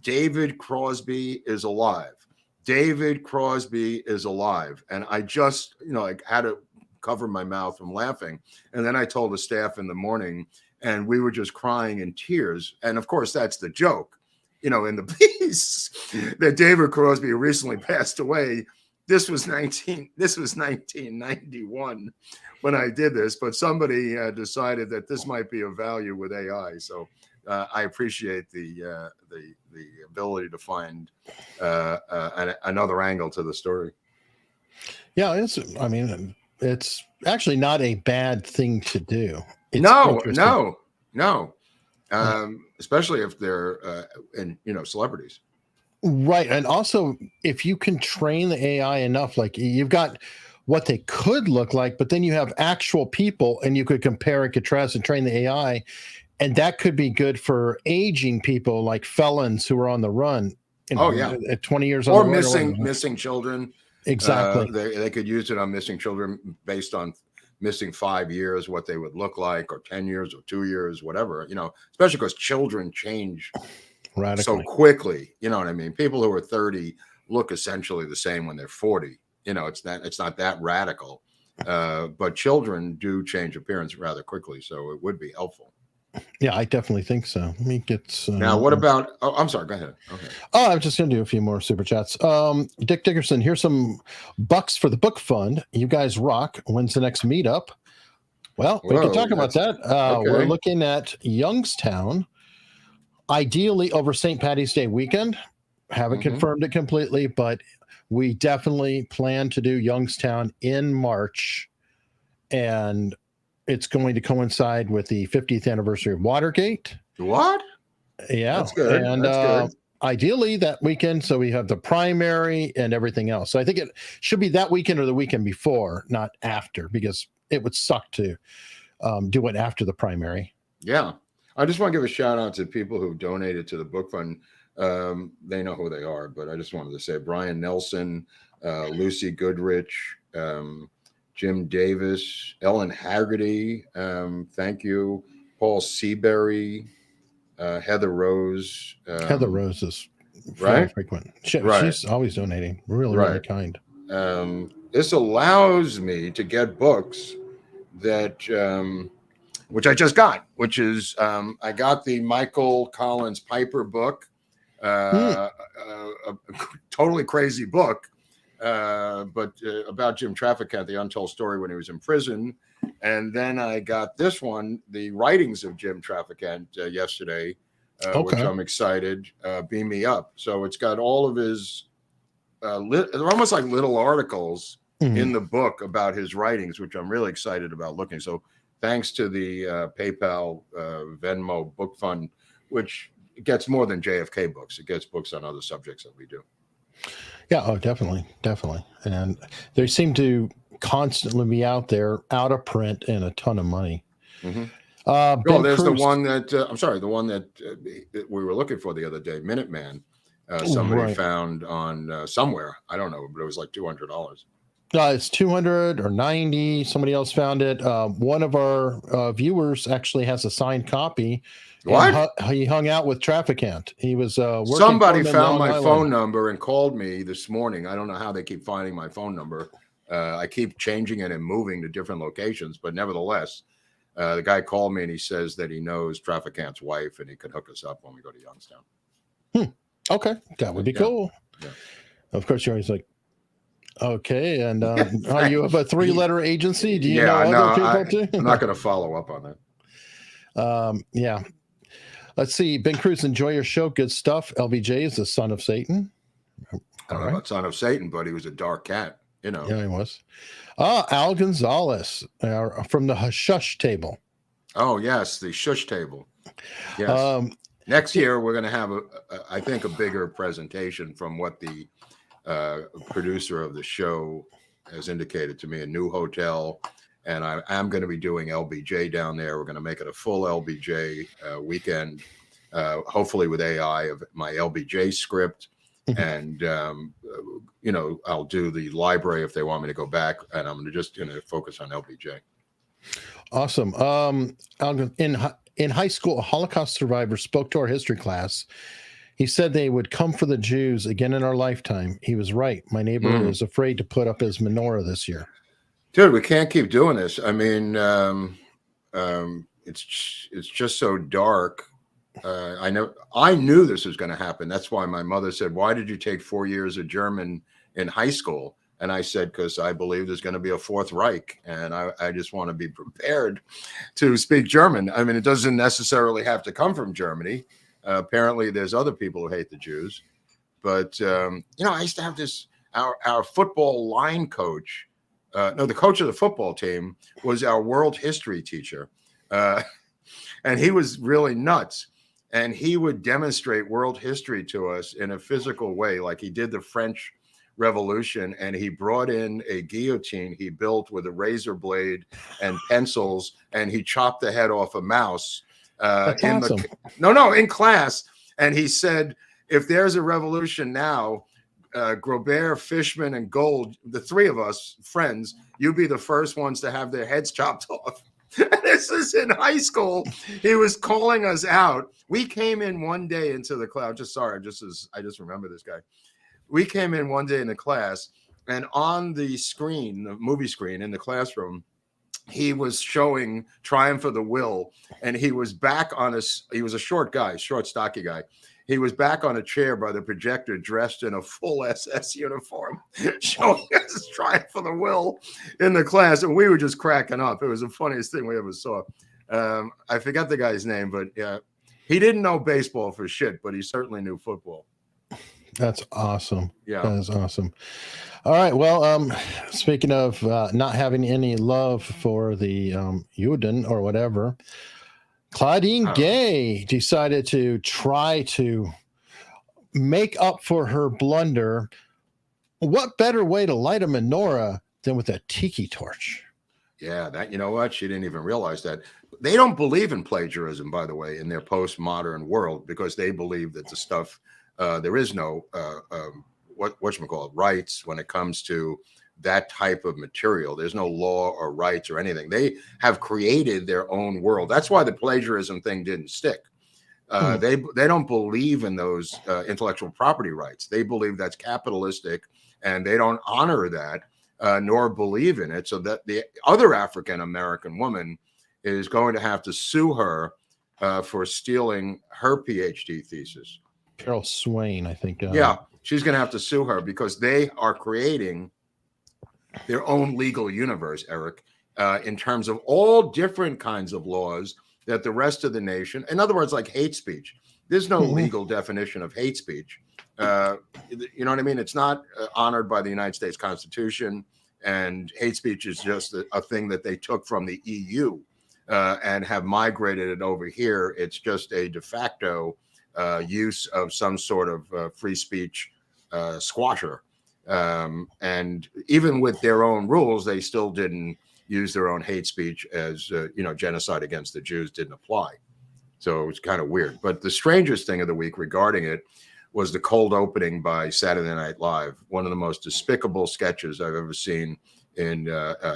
"David Crosby is alive. David Crosby is alive." And I just, I had to cover my mouth from laughing. And then I told the staff in the morning, and we were just crying in tears. And of course, that's the joke, in the piece that David Crosby recently passed away. This was 1991 when I did this, but somebody decided that this might be of value with AI. So I appreciate the ability to find another angle to the story. Yeah, it's actually not a bad thing to do. It's no. Especially if they're celebrities. Right. And also, if you can train the AI enough, like you've got what they could look like, but then you have actual people and you could compare and contrast and train the AI. And that could be good for aging people like felons who are on the run. At 20 years old. Or missing children. Exactly. They could use it on missing children based on missing 5 years, what they would look like, or 10 years or 2 years, whatever, especially because children change radically. So quickly, you know what I mean? People who are 30 look essentially the same when they're 40. It's not that radical. But children do change appearance rather quickly, so it would be helpful. Yeah, I definitely think so. Let me get now. What about? Oh, I'm sorry. Go ahead. Okay. Oh, I'm just going to do a few more super chats. Dick Dickerson, here's some bucks for the book fund. You guys rock. When's the next meetup? Well, we can talk about that. Okay. We're looking at Youngstown, ideally over St. Patty's Day weekend. Haven't confirmed it completely, but we definitely plan to do Youngstown in March, and it's going to coincide with the 50th anniversary of Watergate. What? Yeah. That's good. And That's good. Ideally that weekend, so we have the primary and everything else. So I think it should be that weekend or the weekend before, not after, because it would suck to do it after the primary. Yeah. I just want to give a shout out to people who donated to the book fund. They know who they are, but I just wanted to say Brian Nelson, Lucy Goodrich, Jim Davis, Ellen Haggerty, thank you, Paul Seabury, Heather Rose. Heather Rose is very Right? frequent. Right. She's always donating. Really, really Right. kind. This allows me to get books that which I just got, which is I got the Michael Collins Piper book, a totally crazy book, but about Jim Trafficant, the untold story when he was in prison. And then I got this one, the writings of Jim Trafficant, yesterday, which I'm excited. Beam Me Up. So it's got all of his, they're almost like little articles in the book about his writings, which I'm really excited about looking. So thanks to the PayPal Venmo book fund, which gets more than JFK books. It gets books on other subjects that we do. Yeah, oh, definitely. And they seem to constantly be out there, out of print, and a ton of money. There's Cruz, the one that, I'm sorry, the one that we were looking for the other day, Minuteman. Somebody found on somewhere. I don't know, but it was like $200. It's 200 or 90. Somebody else found it. One of our viewers actually has a signed copy. What? He hung out with Trafficant. He was working. Somebody found my phone number and called me this morning. I don't know how they keep finding my phone number. I keep changing it and moving to different locations, but nevertheless, the guy called me and he says that he knows Trafficant's wife and he could hook us up when we go to Youngstown. Okay, that would be cool. Yeah. Of course, you're always like, okay, and are you of a 3-letter agency? Do you know other people too? I'm not going to follow up on that. Yeah. Let's see. Ben Cruz, enjoy your show. Good stuff. LBJ is the son of Satan. I don't know about son of Satan, but he was a dark cat, you know. Yeah, he was. Al Gonzalez from the Hush Table. Oh, yes, the Shush Table. Yes. Next year, we're going to have, I think, a bigger presentation from what the producer of the show has indicated to me, a new hotel. And I am going to be doing LBJ down there. We're going to make it a full LBJ weekend, hopefully with AI of my LBJ script. And, you know, I'll do the library if they want me to go back. And I'm just going to focus on LBJ. Awesome. In high school, a Holocaust survivor spoke to our history class. He said they would come for the Jews again in our lifetime. He was right. My neighbor is afraid to put up his menorah this year. Dude, we can't keep doing this. I mean, it's just so dark. I knew this was going to happen. That's why my mother said, "Why did you take 4 years of German in high school?" And I said, "Because I believe there's going to be a Fourth Reich, and I just want to be prepared to speak German." I mean, it doesn't necessarily have to come from Germany. Apparently, there's other people who hate the Jews. But you know, I used to have this. Our football line coach. The coach of the football team was our world history teacher. And he was really nuts. And he would demonstrate world history to us in a physical way, like he did the French Revolution. And he brought in a guillotine he built with a razor blade and pencils, and he chopped the head off a mouse. In class. And he said, if there's a revolution now, Groubert, Fishman, and Gold, the three of us friends, you be the first ones to have their heads chopped off. This is in high school. He was calling us out. We came in one day into the class. I just remember this guy. We came in one day in the class, and on the screen, the movie screen in the classroom, he was showing Triumph of the Will, and he was back on he was a short guy, short, stocky guy. He was back on a chair by the projector, dressed in a full SS uniform, showing us Triumph of the Will in the class. And we were just cracking up. It was the funniest thing we ever saw. I forgot the guy's name, but yeah, he didn't know baseball for shit, but he certainly knew football. That's awesome. Yeah. That is awesome. All right. Well, speaking of not having any love for the Juden or whatever, Claudine Gay decided to try to make up for her blunder. What better way to light a menorah than with a tiki torch? Yeah, that, you know what? She didn't even realize that. They don't believe in plagiarism, by the way, in their postmodern world, because they believe that the stuff, there is no, whatchamacallit, rights when it comes to that type of material. There's no law or rights or anything. They have created their own world. That's why the plagiarism thing didn't stick. They don't believe in those intellectual property rights. They believe that's capitalistic, and they don't honor that nor believe in it. So that the other African American woman is going to have to sue her for stealing her PhD thesis. Carol Swain, I think. Yeah, she's going to have to sue her because they are creating their own legal universe, Eric, in terms of all different kinds of laws that the rest of the nation, in other words, like hate speech. There's no legal definition of hate speech. You know what I mean? It's not honored by the United States Constitution, and hate speech is just a thing that they took from the EU and have migrated it over here. It's just a de facto use of some sort of free speech squasher. And even with their own rules, they still didn't use their own hate speech as, genocide against the Jews didn't apply. So it's kind of weird. But the strangest thing of the week regarding it was the cold opening by Saturday Night Live, one of the most despicable sketches I've ever seen in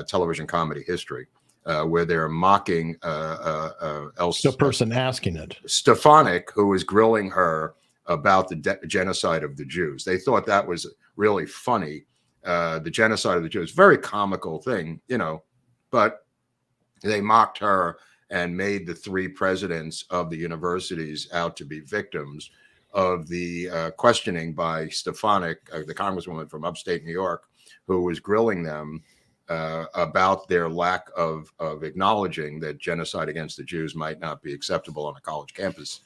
television comedy history, where they're mocking the person asking it, Stefanik, who was grilling her about the genocide of the Jews. They thought that was really funny. The genocide of the Jews, very comical thing, but they mocked her and made the three presidents of the universities out to be victims of the questioning by Stefanik, the congresswoman from upstate New York, who was grilling them about their lack of acknowledging that genocide against the Jews might not be acceptable on a college campus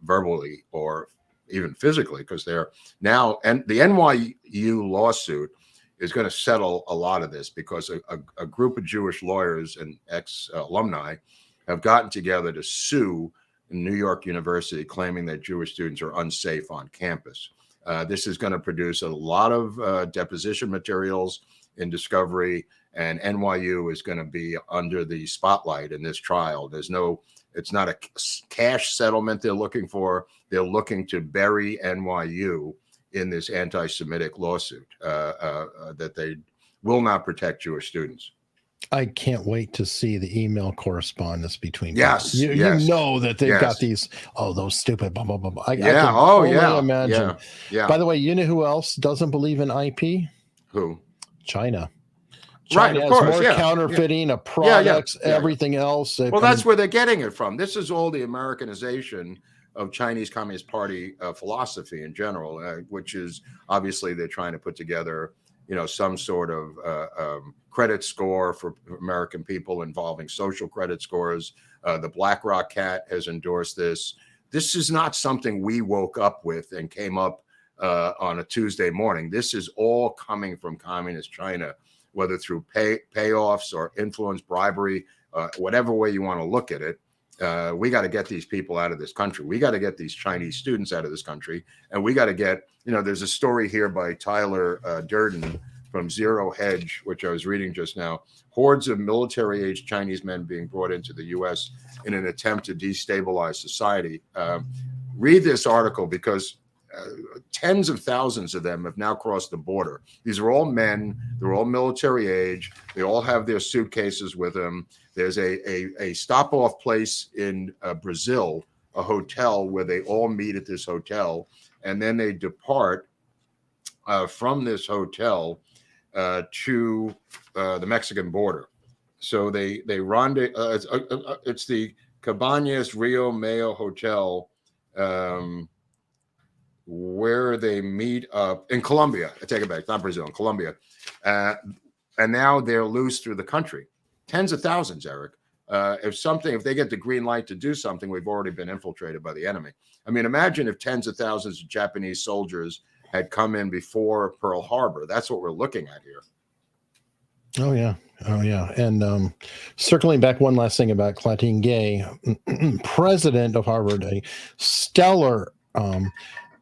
verbally or even physically, because they're now, and the NYU lawsuit is going to settle a lot of this because a group of Jewish lawyers and ex-alumni have gotten together to sue New York University, claiming that Jewish students are unsafe on campus. This is going to produce a lot of deposition materials in discovery, and NYU is going to be under the spotlight in this trial. It's not a cash settlement they're looking for. They're looking to bury NYU in this anti-Semitic lawsuit that they will not protect Jewish students. I can't wait to see the email correspondence between yes, people. You know that they've got these, those stupid blah, blah, blah, blah. I can only imagine. Yeah. By the way, you know who else doesn't believe in IP? Who? China. Right, of has course, more counterfeiting of products, everything else. Well, that's where they're getting it from. This is all the Americanization of Chinese Communist Party philosophy in general, which is obviously they're trying to put together, some sort of credit score for American people involving social credit scores. The BlackRock cat has endorsed this. This is not something we woke up with and came up on a Tuesday morning. This is all coming from communist China, whether through payoffs or influence, bribery, whatever way you want to look at it. We got to get these people out of this country. We got to get these Chinese students out of this country. And we got to get, there's a story here by Tyler Durden from Zero Hedge, which I was reading just now. Hordes of military-aged Chinese men being brought into the U.S. in an attempt to destabilize society. Read this article because tens of thousands of them have now crossed the border. These are all men. They're all military age. They all have their suitcases with them. There's a stop-off place in Brazil, a hotel where they all meet at this hotel, and then they depart from this hotel to the Mexican border. So they rendezvous. It's the Cabañas Rio Mayo Hotel, where they meet up in Colombia. I take it back, not Brazil, in Colombia. And now they're loose through the country. Tens of thousands, Eric. If they get the green light to do something, we've already been infiltrated by the enemy. I mean, imagine if tens of thousands of Japanese soldiers had come in before Pearl Harbor. That's what we're looking at here. Oh, yeah. And circling back, one last thing about Claudine Gay, president of Harvard, a stellar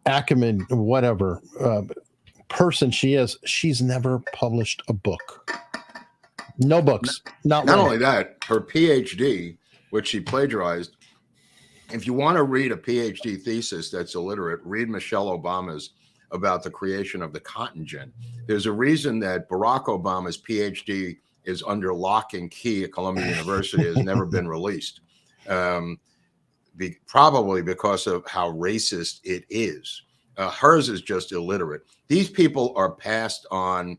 acumen, whatever person she is, she's never published a book. No books. Not only that, her PhD, which she plagiarized. If you want to read a PhD thesis that's illiterate, read Michelle Obama's about the creation of the cotton gin. There's a reason that Barack Obama's PhD is under lock and key at Columbia University, has never been released. probably because of how racist it is. Hers is just illiterate. These people are passed on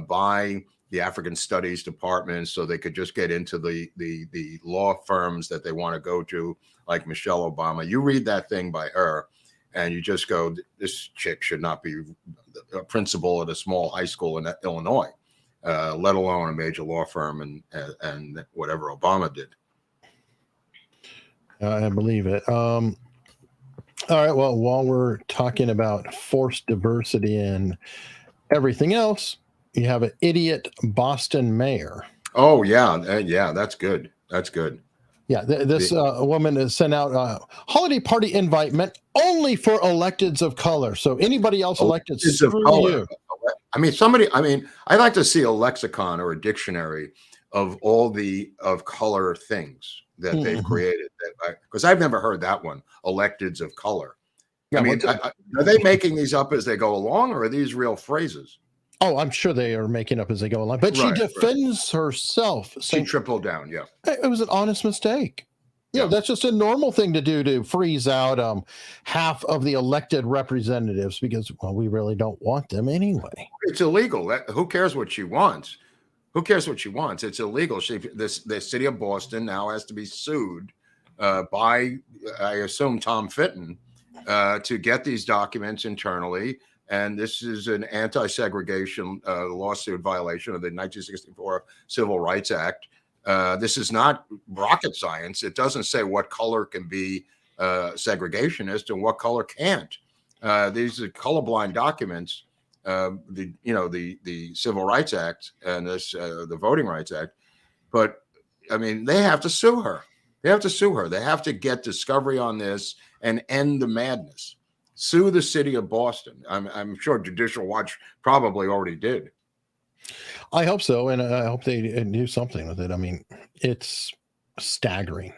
by the African Studies Department so they could just get into the law firms that they want to go to, like Michelle Obama. You read that thing by her, and you just go, this chick should not be a principal at a small high school in Illinois, let alone a major law firm and whatever Obama did. I believe it. All right. Well, while we're talking about forced diversity and everything else, you have an idiot Boston mayor. Oh, yeah. Yeah, that's good. That's good. Yeah, this woman has sent out a holiday party invite meant only for electeds of color. So anybody else elected, screw you. I mean, I'd like to see a lexicon or a dictionary of all of color things that they've created. Because I've never heard that one, electeds of color. Yeah, I mean, are they making these up as they go along, or are these real phrases? Oh, I'm sure they are making up as they go along. But she defends herself. She tripled down, yeah. It was an honest mistake. Yeah, that's just a normal thing to do, to freeze out half of the elected representatives because, well, we really don't want them anyway. It's illegal. Who cares what she wants? Who cares what she wants? It's illegal. The city of Boston now has to be sued by, I assume, Tom Fitton to get these documents internally. And this is an anti-segregation lawsuit violation of the 1964 Civil Rights Act. This is not rocket science. It doesn't say what color can be segregationist and what color can't. These are colorblind documents. The Civil Rights Act and the Voting Rights Act. But I mean, they have to sue her. They have to sue her. They have to get discovery on this and end the madness. Sue the city of Boston. I'm sure Judicial Watch probably already did. I hope so, and I hope they do something with it. I mean, it's staggering.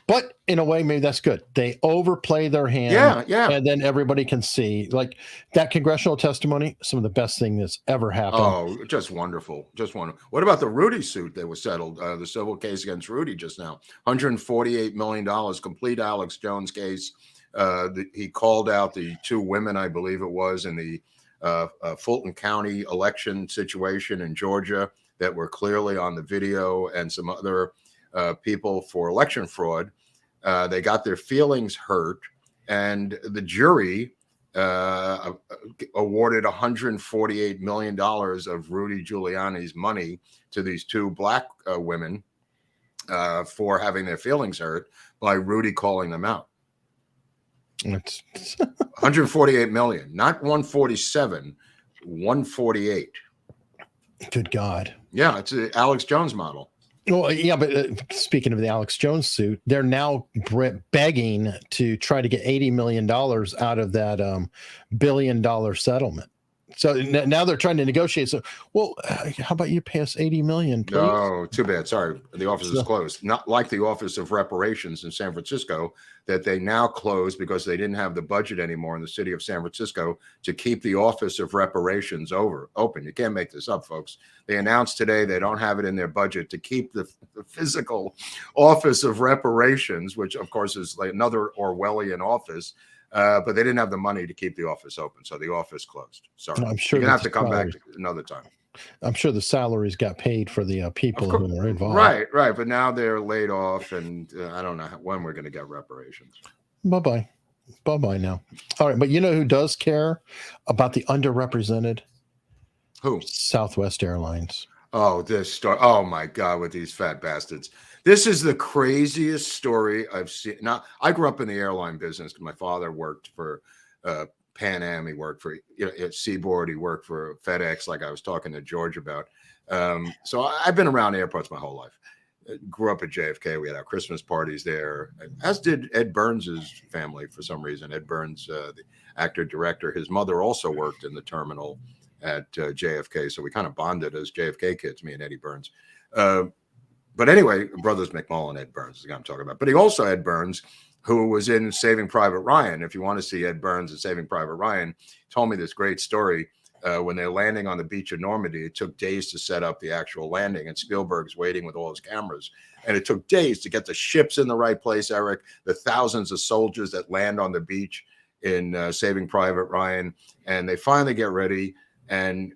But in a way, maybe that's good. They overplay their hand, and then everybody can see. Like that congressional testimony, some of the best thing that's ever happened. Oh, just wonderful. Just wonderful. What about the Rudy suit that was settled, the civil case against Rudy just now? $148 million, complete Alex Jones case. He called out the two women, I believe it was, in the Fulton County election situation in Georgia that were clearly on the video, and some other people for election fraud. They got their feelings hurt, and the jury awarded $148 million of Rudy Giuliani's money to these two black women for having their feelings hurt by Rudy calling them out. It's 148 million, not 147, 148. Good God. Yeah, it's an Alex Jones model. Well, yeah, but speaking of the Alex Jones suit, they're now begging to try to get $80 million out of that $1 billion settlement. So now they're trying to negotiate. So, well, how about you pay us $80 million, please? No, too bad. Sorry, the office is closed. Not like the Office of Reparations in San Francisco, that they now closed because they didn't have the budget anymore in the city of San Francisco to keep the Office of Reparations open. You can't make this up, folks. They announced today they don't have it in their budget to keep the physical Office of Reparations, which of course is like another Orwellian office. But they didn't have the money to keep the office open, so the office closed. Sorry, I'm sure you're gonna have to come back another time. I'm sure the salaries got paid for the people who were involved. Right. But now they're laid off, and I don't know when we're going to get reparations. Bye now. All right, but you know who does care about the underrepresented? Who? Southwest Airlines. Oh, this story. Oh my God, with these fat bastards. This is the craziest story I've seen. Now, I grew up in the airline business. My father worked for Pan Am. He worked for at Seaboard. He worked for FedEx, like I was talking to George about. So I've been around airports my whole life. Grew up at JFK. We had our Christmas parties there, as did Ed Burns's family for some reason. Ed Burns, the actor director, his mother also worked in the terminal at JFK. So we kind of bonded as JFK kids, me and Eddie Burns. But anyway, Brothers McMullen, Ed Burns is the guy I'm talking about. But he also Ed Burns, who was in Saving Private Ryan. If you want to see Ed Burns in Saving Private Ryan, told me this great story. when they're landing on the beach of Normandy, it took days to set up the actual landing, and Spielberg's waiting with all his cameras. And it took days to get the ships in the right place, Eric, the thousands of soldiers that land on the beach in Saving Private Ryan. And they finally get ready, and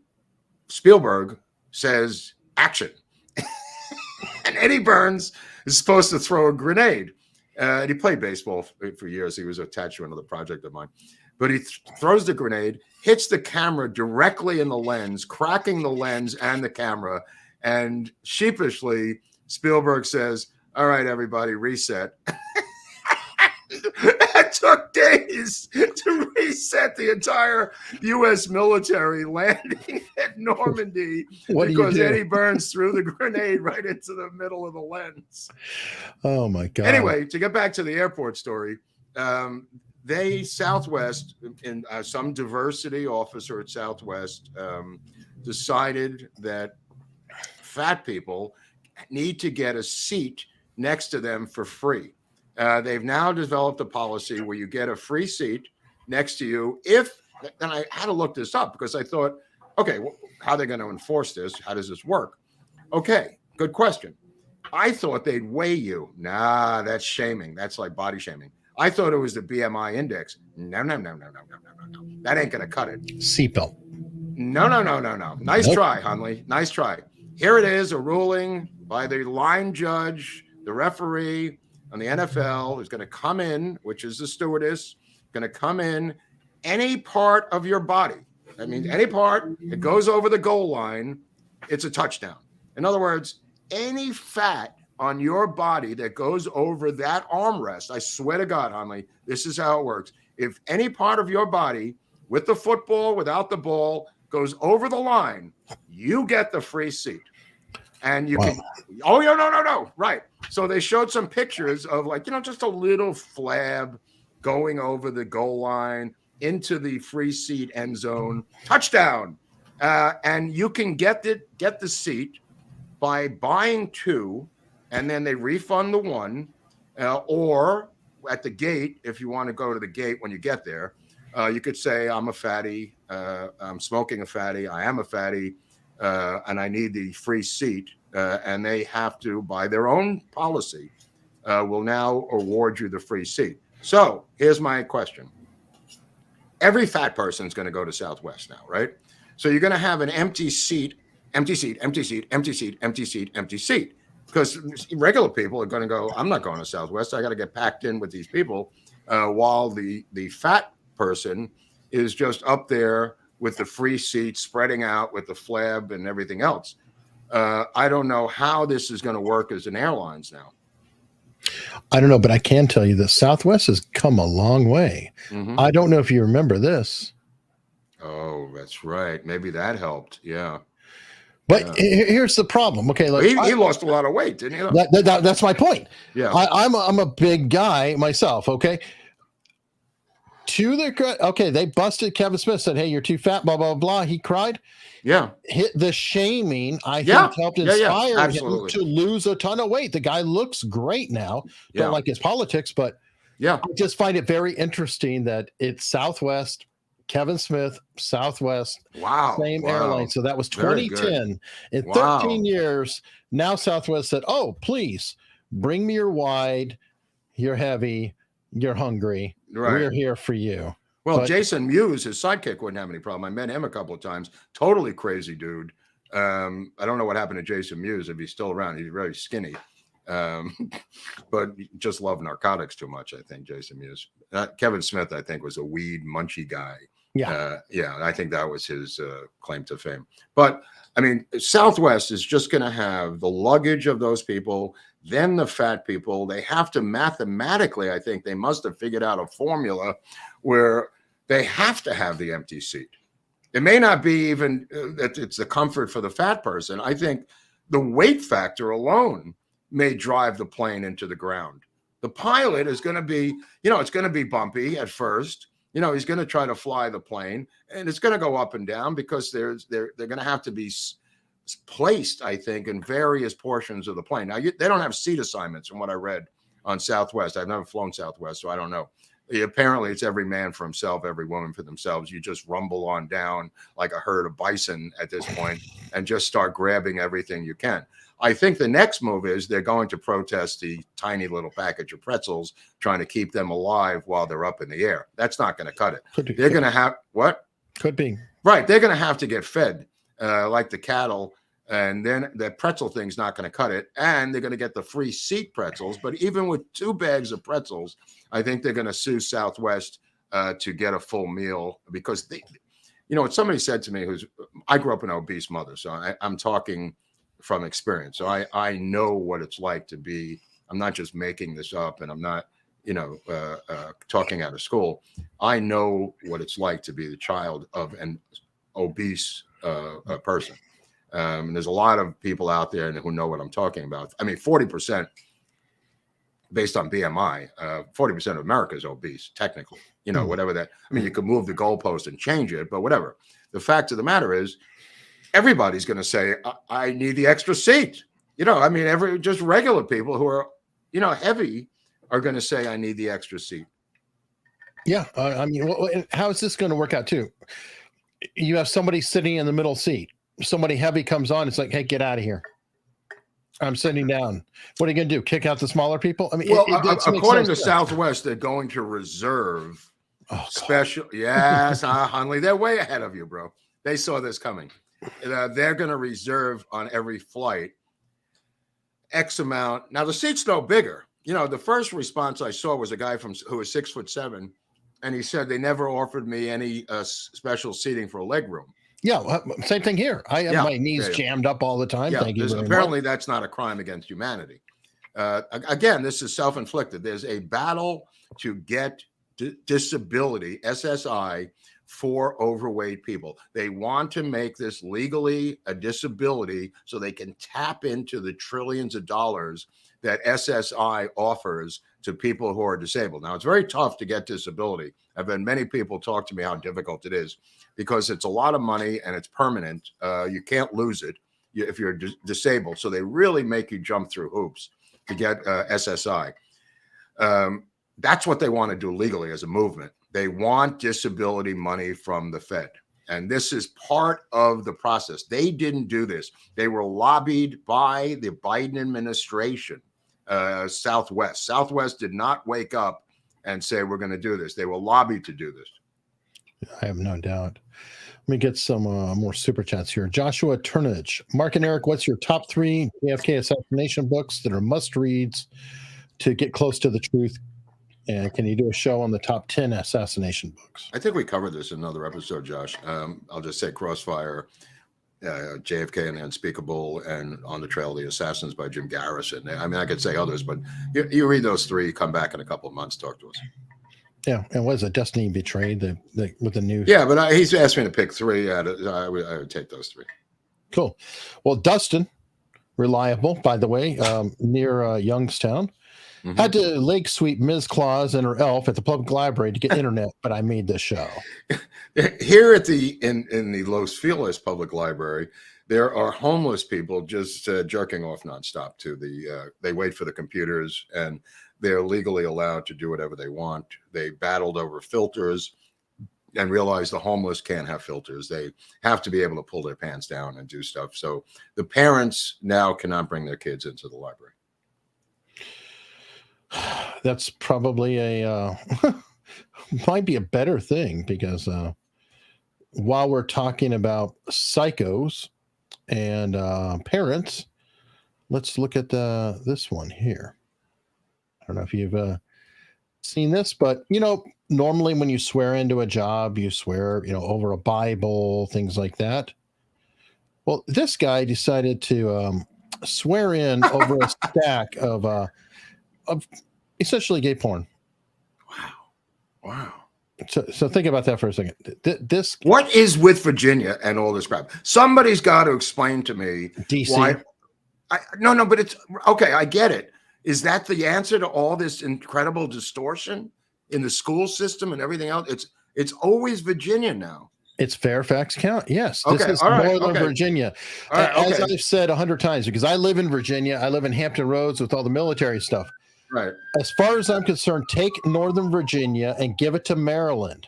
Spielberg says, action. And Eddie Burns is supposed to throw a grenade. And he played baseball for years. He was attached to another project of mine. But he throws the grenade, hits the camera directly in the lens, cracking the lens and the camera. And sheepishly, Spielberg says, all right, everybody, reset. It took days to reset the entire U.S. military landing at Normandy because Eddie Burns threw the grenade right into the middle of the lens. Oh, my God. Anyway, to get back to the airport story, Southwest, and some diversity officer at Southwest decided that fat people need to get a seat next to them for free. They've now developed a policy where you get a free seat next to you and I had to look this up because I thought, okay, well, how are they going to enforce this? How does this work? Okay, good question. I thought they'd weigh you. Nah, that's shaming. That's like body shaming. I thought it was the BMI index. No. That ain't going to cut it. Seatbelt. No. Nice try, Hunley. Nice try. Here it is, a ruling by the line judge, the referee on the NFL is going to come in, which is the stewardess, going to come in any part of your body. That means any part that goes over the goal line, it's a touchdown. In other words, any fat on your body that goes over that armrest, I swear to God, Hunley, this is how it works. If any part of your body, with the football, without the ball, goes over the line, you get the free seat. And you can, no. Right. So they showed some pictures of just a little flab going over the goal line into the free seat end zone, touchdown. And you can get the seat by buying two, and then they refund the one, or at the gate, if you want to go to the gate when you get there, you could say, I'm a fatty, I'm smoking a fatty, I am a fatty, and I need the free seat, and they have to, by their own policy, will now award you the free seat. So here's my question. Every fat person is going to go to Southwest now, right? So you're going to have an empty seat, because regular people are going to go, I'm not going to Southwest. I got to get packed in with these people, while the fat person is just up there with the free seat, spreading out with the flab and everything else. I don't know how this is going to work as an airlines now. I don't know, but I can tell you that Southwest has come a long way. Mm-hmm. I don't know if you remember this. Oh, that's right. Maybe that helped. Yeah. But here's the problem. Okay, he lost a lot of weight, didn't he? That's my point. Yeah, I'm a big guy myself. Okay. They busted Kevin Smith, said, "Hey, you're too fat." Blah blah blah. He cried. Yeah. Hit the shaming. I think helped inspire him to lose a ton of weight. The guy looks great now. Don't like his politics, but I just find it very interesting that it's Southwest. Kevin Smith, Southwest, same airline. So that was 2010. In 13 years, now Southwest said, "Oh, please bring me your wide. You're heavy. You're hungry. Right. We're here for you." Well, Jason Mewes, his sidekick, wouldn't have any problem. I met him a couple of times. Totally crazy dude. I don't know what happened to Jason Mewes if he's still around. He's very skinny, but just love narcotics too much. I think Jason Mewes. Kevin Smith, I think, was a weed munchy guy. Yeah. I think that was his claim to fame. But I mean, Southwest is just going to have the luggage of those people, then the fat people. They have to mathematically, I think they must have figured out a formula where they have to have the empty seat. It may not be even that it's the comfort for the fat person. I think the weight factor alone may drive the plane into the ground. The pilot is going to be, it's going to be bumpy at first. He's going to try to fly the plane, and it's going to go up and down because they're going to have to be placed, I think, in various portions of the plane. Now, they don't have seat assignments from what I read on Southwest. I've never flown Southwest, so I don't know. apparently it's every man for himself, every woman for themselves. You just rumble on down like a herd of bison at this point and just start grabbing everything you can. I think the next move is they're going to protest the tiny little package of pretzels, trying to keep them alive while they're up in the air. That's not going to cut it. They're going to have what? Could be. Right. They're going to have to get fed like the cattle. And then the pretzel thing's not going to cut it. And they're going to get the free seat pretzels. But even with 2 bags of pretzels, I think they're going to sue Southwest to get a full meal, because they, what somebody said to me, I grew up an obese mother, so I'm talking from experience. So I know what it's like to be, I'm not just making this up, and I'm not, talking out of school. I know what it's like to be the child of an obese person. There's a lot of people out there who know what I'm talking about. I mean, 40%, based on BMI, 40% of America is obese, technically. Whatever that. I mean, you could move the goalpost and change it, but whatever. The fact of the matter is, everybody's going to say, I need the extra seat. Just regular people who are, heavy are going to say, I need the extra seat. Yeah. How is this going to work out too? You have somebody sitting in the middle seat. Somebody heavy comes on. It's like, hey, get out of here. I'm sitting down. What are you going to do? Kick out the smaller people? I mean, according to Southwest, they're going to reserve special. Yes, Hunley, they're way ahead of you, bro. They saw this coming. They're going to reserve on every flight X amount. Now the seat's no bigger. The first response I saw was a guy who was 6'7", and he said they never offered me any special seating for a leg room. Yeah, same thing here. I have my knees jammed up all the time. Yeah, thank you. Apparently, that's not a crime against humanity. Again, this is self-inflicted. There's a battle to get disability, SSI, for overweight people. They want to make this legally a disability so they can tap into the trillions of dollars that SSI offers to people who are disabled. Now, it's very tough to get disability. I've had many people talk to me how difficult it is, because it's a lot of money and it's permanent. You can't lose it if you're disabled. So they really make you jump through hoops to get SSI. That's what they want to do legally as a movement. They want disability money from the Fed. And this is part of the process. They didn't do this. They were lobbied by the Biden administration, Southwest. Southwest did not wake up and say, we're going to do this. They were lobbied to do this. I have no doubt. Let me get some more super chats here. Joshua Turnage. Mark and Eric, what's your top 3 JFK assassination books that are must reads to get close to the truth? And can you do a show on the top 10 assassination books? I think we covered this in another episode, Josh. I'll just say Crossfire, JFK and the Unspeakable, and On the Trail of the Assassins by Jim Garrison. I mean, I could say others, but you read those 3, come back in a couple of months, talk to us. Yeah, and what is it? Destiny Betrayed with the new. Yeah, but he's asked me to pick 3. I would take those 3. Cool. Well, Dustin, reliable, by the way, near Youngstown, had to leg sweep Ms. Claus and her elf at the public library to get internet, but I made this show. Here at in the Los Feliz Public Library, there are homeless people just jerking off nonstop to they wait for the computers, and they're legally allowed to do whatever they want. They battled over filters and realized the homeless can't have filters. They have to be able to pull their pants down and do stuff. So the parents now cannot bring their kids into the library. That's probably might be a better thing, because while we're talking about psychos and parents, let's look at this one here. I don't know if you've seen this, but normally when you swear into a job, you swear over a Bible, things like that. Well, this guy decided to swear in over a stack of essentially gay porn. Wow. So think about that for a second. What is with Virginia and all this crap? Somebody's got to explain to me DC. Why. No, but it's okay. I get it. Is that the answer to all this incredible distortion in the school system and everything else? It's always Virginia now. It's Fairfax County. Yes, this is Northern Virginia. As I've said 100 times, because I live in Virginia. I live in Hampton Roads with all the military stuff. Right. As far as I'm concerned, take Northern Virginia and give it to Maryland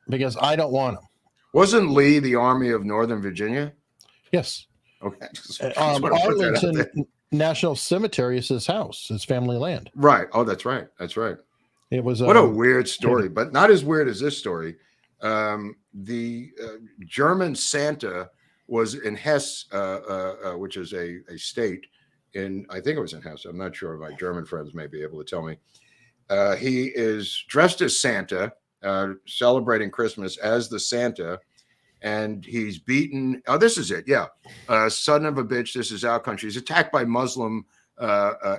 because I don't want them. Wasn't Lee the Army of Northern Virginia? Yes. Okay. Just wanna put that out Arlington there. National Cemetery is his house, his family land. Right. Oh, that's right. That's right. It was What a weird story, but not as weird as this story. The German Santa was in Hesse, which is a state in, I think it was in Hesse. I'm not sure. My German friends may be able to tell me. He is dressed as Santa, celebrating Christmas as the Santa, and he's beaten. Oh, this is it. Yeah. Son of a bitch. This is our country. He's attacked by Muslim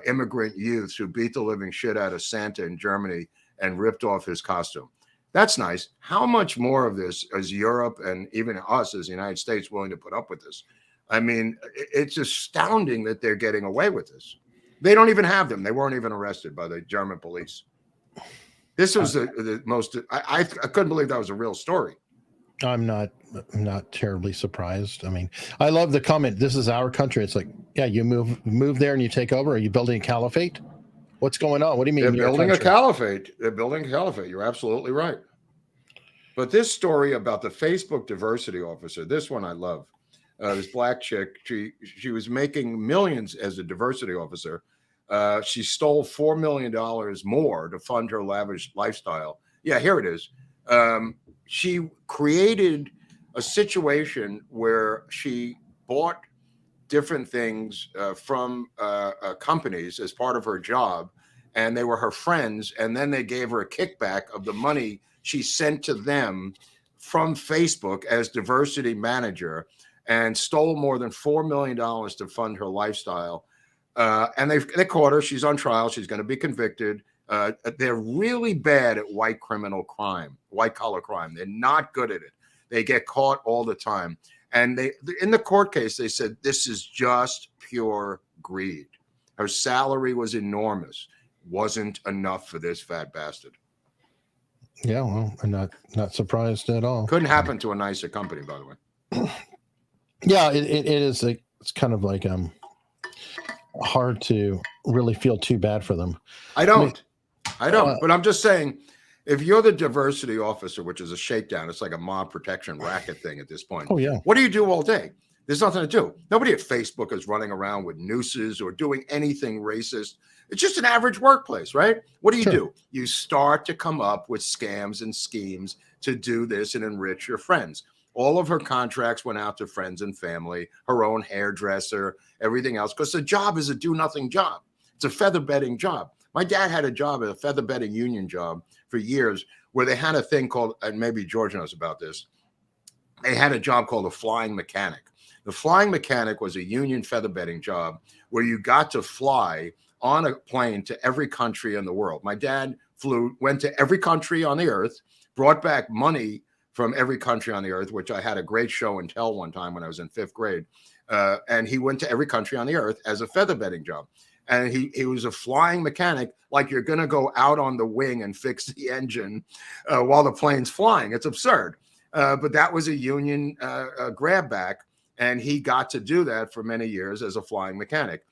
immigrant youths who beat the living shit out of Santa in Germany and ripped off his costume. That's nice. How much more of this is Europe and even us as the United States willing to put up with this? I mean, it's astounding that they're getting away with this. They don't even have them. They weren't even arrested by the German police. This was the most, I couldn't believe that was a real story. I'm not terribly surprised. I mean, I love the comment, this is our country. It's like, yeah, you move there and you take over. Are you building a caliphate? What's going on? What do you mean? They're building a caliphate. They're building a caliphate. You're absolutely right. But this story about the Facebook diversity officer, this one I love. This black chick, she was making millions as a diversity officer. She stole $4 million more to fund her lavish lifestyle. Yeah, here it is. She created a situation where she bought different things from companies as part of her job, and they were her friends, and then they gave her a kickback of the money she sent to them from Facebook as diversity manager, and stole more than $4 million to fund her lifestyle. And they caught her. She's on trial. She's going to be convicted. They're really bad at white collar crime. They're not good at it. They get caught all the time. And in the court case, they said this is just pure greed. Her salary was enormous. Wasn't enough for this fat bastard. Yeah, well, I'm not surprised at all. Couldn't happen to a nicer company, by the way. Yeah, it is. It's kind of like hard to really feel too bad for them. I don't. But I'm just saying, if you're the diversity officer, which is a shakedown, it's like a mob protection racket thing at this point. Oh, yeah. What do you do all day? There's nothing to do. Nobody at Facebook is running around with nooses or doing anything racist. It's just an average workplace, right? What do you do? You start to come up with scams and schemes to do this and enrich your friends. All of her contracts went out to friends and family, her own hairdresser, everything else, because the job is a do-nothing job. It's a feather bedding job. My dad had a job, a feather bedding union job for years, where they had a thing called, and maybe George knows about this, they had a job called a flying mechanic. The flying mechanic was a union feather bedding job where you got to fly on a plane to every country in the world. My dad went to every country on the earth, brought back money from every country on the earth, which I had a great show and tell one time when I was in 5th grade. And he went to every country on the earth as a feather bedding job. And he was a flying mechanic, like you're going to go out on the wing and fix the engine while the plane's flying. It's absurd. But that was a union grab back. And he got to do that for many years as a flying mechanic.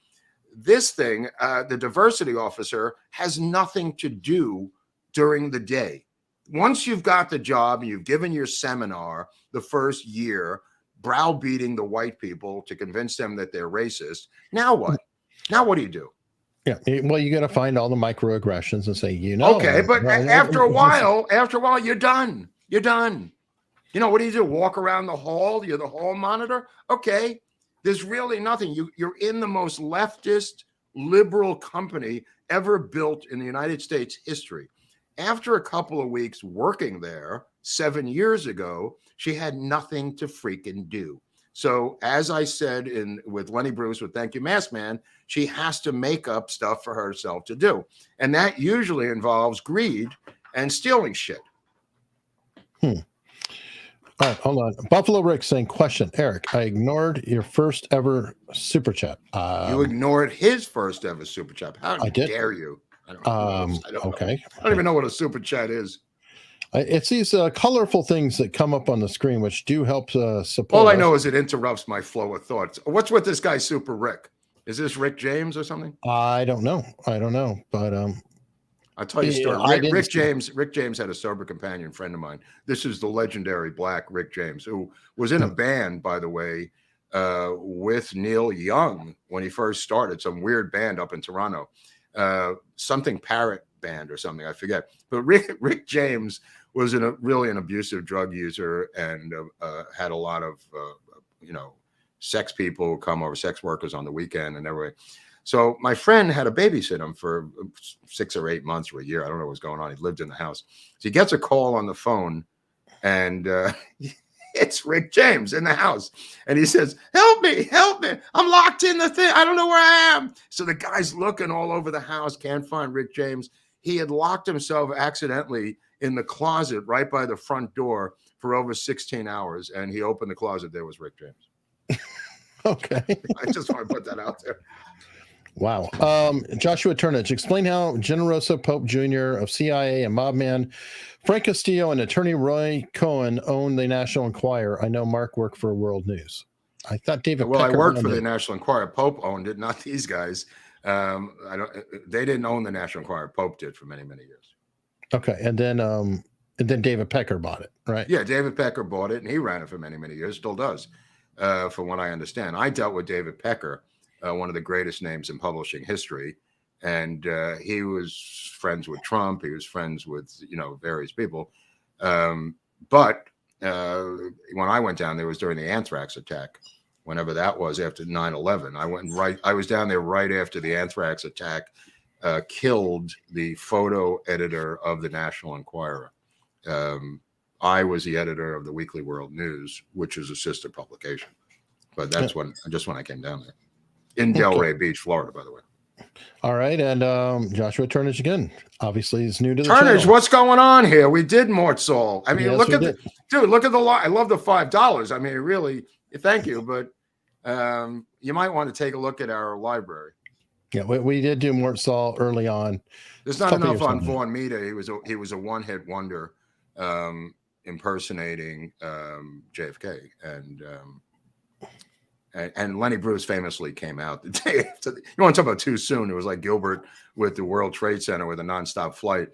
This thing, the diversity officer has nothing to do during the day. Once you've got the job and you've given your seminar the first year, browbeating the white people to convince them that they're racist, now what? Now what do you do? Yeah, well, you got to find all the microaggressions and say, okay, but after a while, you're done. You're done. What do you do? Walk around the hall? You're the hall monitor? Okay, there's really nothing. You're in the most leftist, liberal company ever built in the United States history. After a couple of weeks working there 7 years ago, she had nothing to freaking do. So as I said with Lenny Bruce with Thank You Mask Man, she has to make up stuff for herself to do. And that usually involves greed and stealing shit. All right, hold on. Buffalo Rick saying, question, Eric, I ignored your first ever super chat. You ignored his first ever super chat. How dare you? I don't know. Okay. I don't even know what a super chat is. It's these colorful things that come up on the screen, which do help support. All I know is it interrupts my flow of thoughts. What's with this guy, Super Rick? Is this Rick James or something? I don't know. But I'll tell you a story. I Rick James had a sober companion friend of mine. This is the legendary Black Rick James, who was in a band, by the way, with Neil Young when he first started, some weird band up in Toronto, something Parrot Band or something, I forget. But Rick James was really an abusive drug user and had a lot of sex people come over, sex workers on the weekend and everything. So my friend had to babysit him for 6 or 8 months or a year. I don't know what was going on. He lived in the house. So he gets a call on the phone, and it's Rick James in the house. And he says, help me. I'm locked in the thing. I don't know where I am. So the guy's looking all over the house, can't find Rick James. He had locked himself accidentally in the closet right by the front door for over 16 hours. And he opened the closet. There was Rick James. Okay. I just want to put that out there. Wow. Joshua Turnage, explain how Generoso Pope Jr. of CIA and mobman Frank Castillo and attorney Roy Cohen own the National Enquirer. I know Mark worked for World News. I thought David. Well, Pecker I worked for the National Enquirer. Pope owned it, not these guys. They didn't own the National Enquirer. Pope did for many, many years. Okay, and then David Pecker bought it, right? Yeah, David Pecker bought it, and he ran it for many, many years. Still does, from what I understand. I dealt with David Pecker, one of the greatest names in publishing history, and he was friends with Trump. He was friends with various people. But when I went down there, it was during the anthrax attack, whenever that was after 9/11. I was down there right after the anthrax attack killed the photo editor of the National Enquirer. I was the editor of the Weekly World News, which is a sister publication. But that's when I came down there. In Delray Beach, Florida, by the way. All right, and Joshua Turnage again. Obviously, he's new to the Turnage. channel. What's going on here? We did Mort Saul. I mean, Yes, look at the lot. I love the $5. I mean, really, thank you, but you might want to take a look at our library. Yeah, we did do Mort Saul early on. There's not enough on Vaughn Mita. He was a one-hit wonder, impersonating JFK, and Lenny Bruce famously came out the day after. You want to talk about too soon? It was like Gilbert with the World Trade Center with a nonstop flight.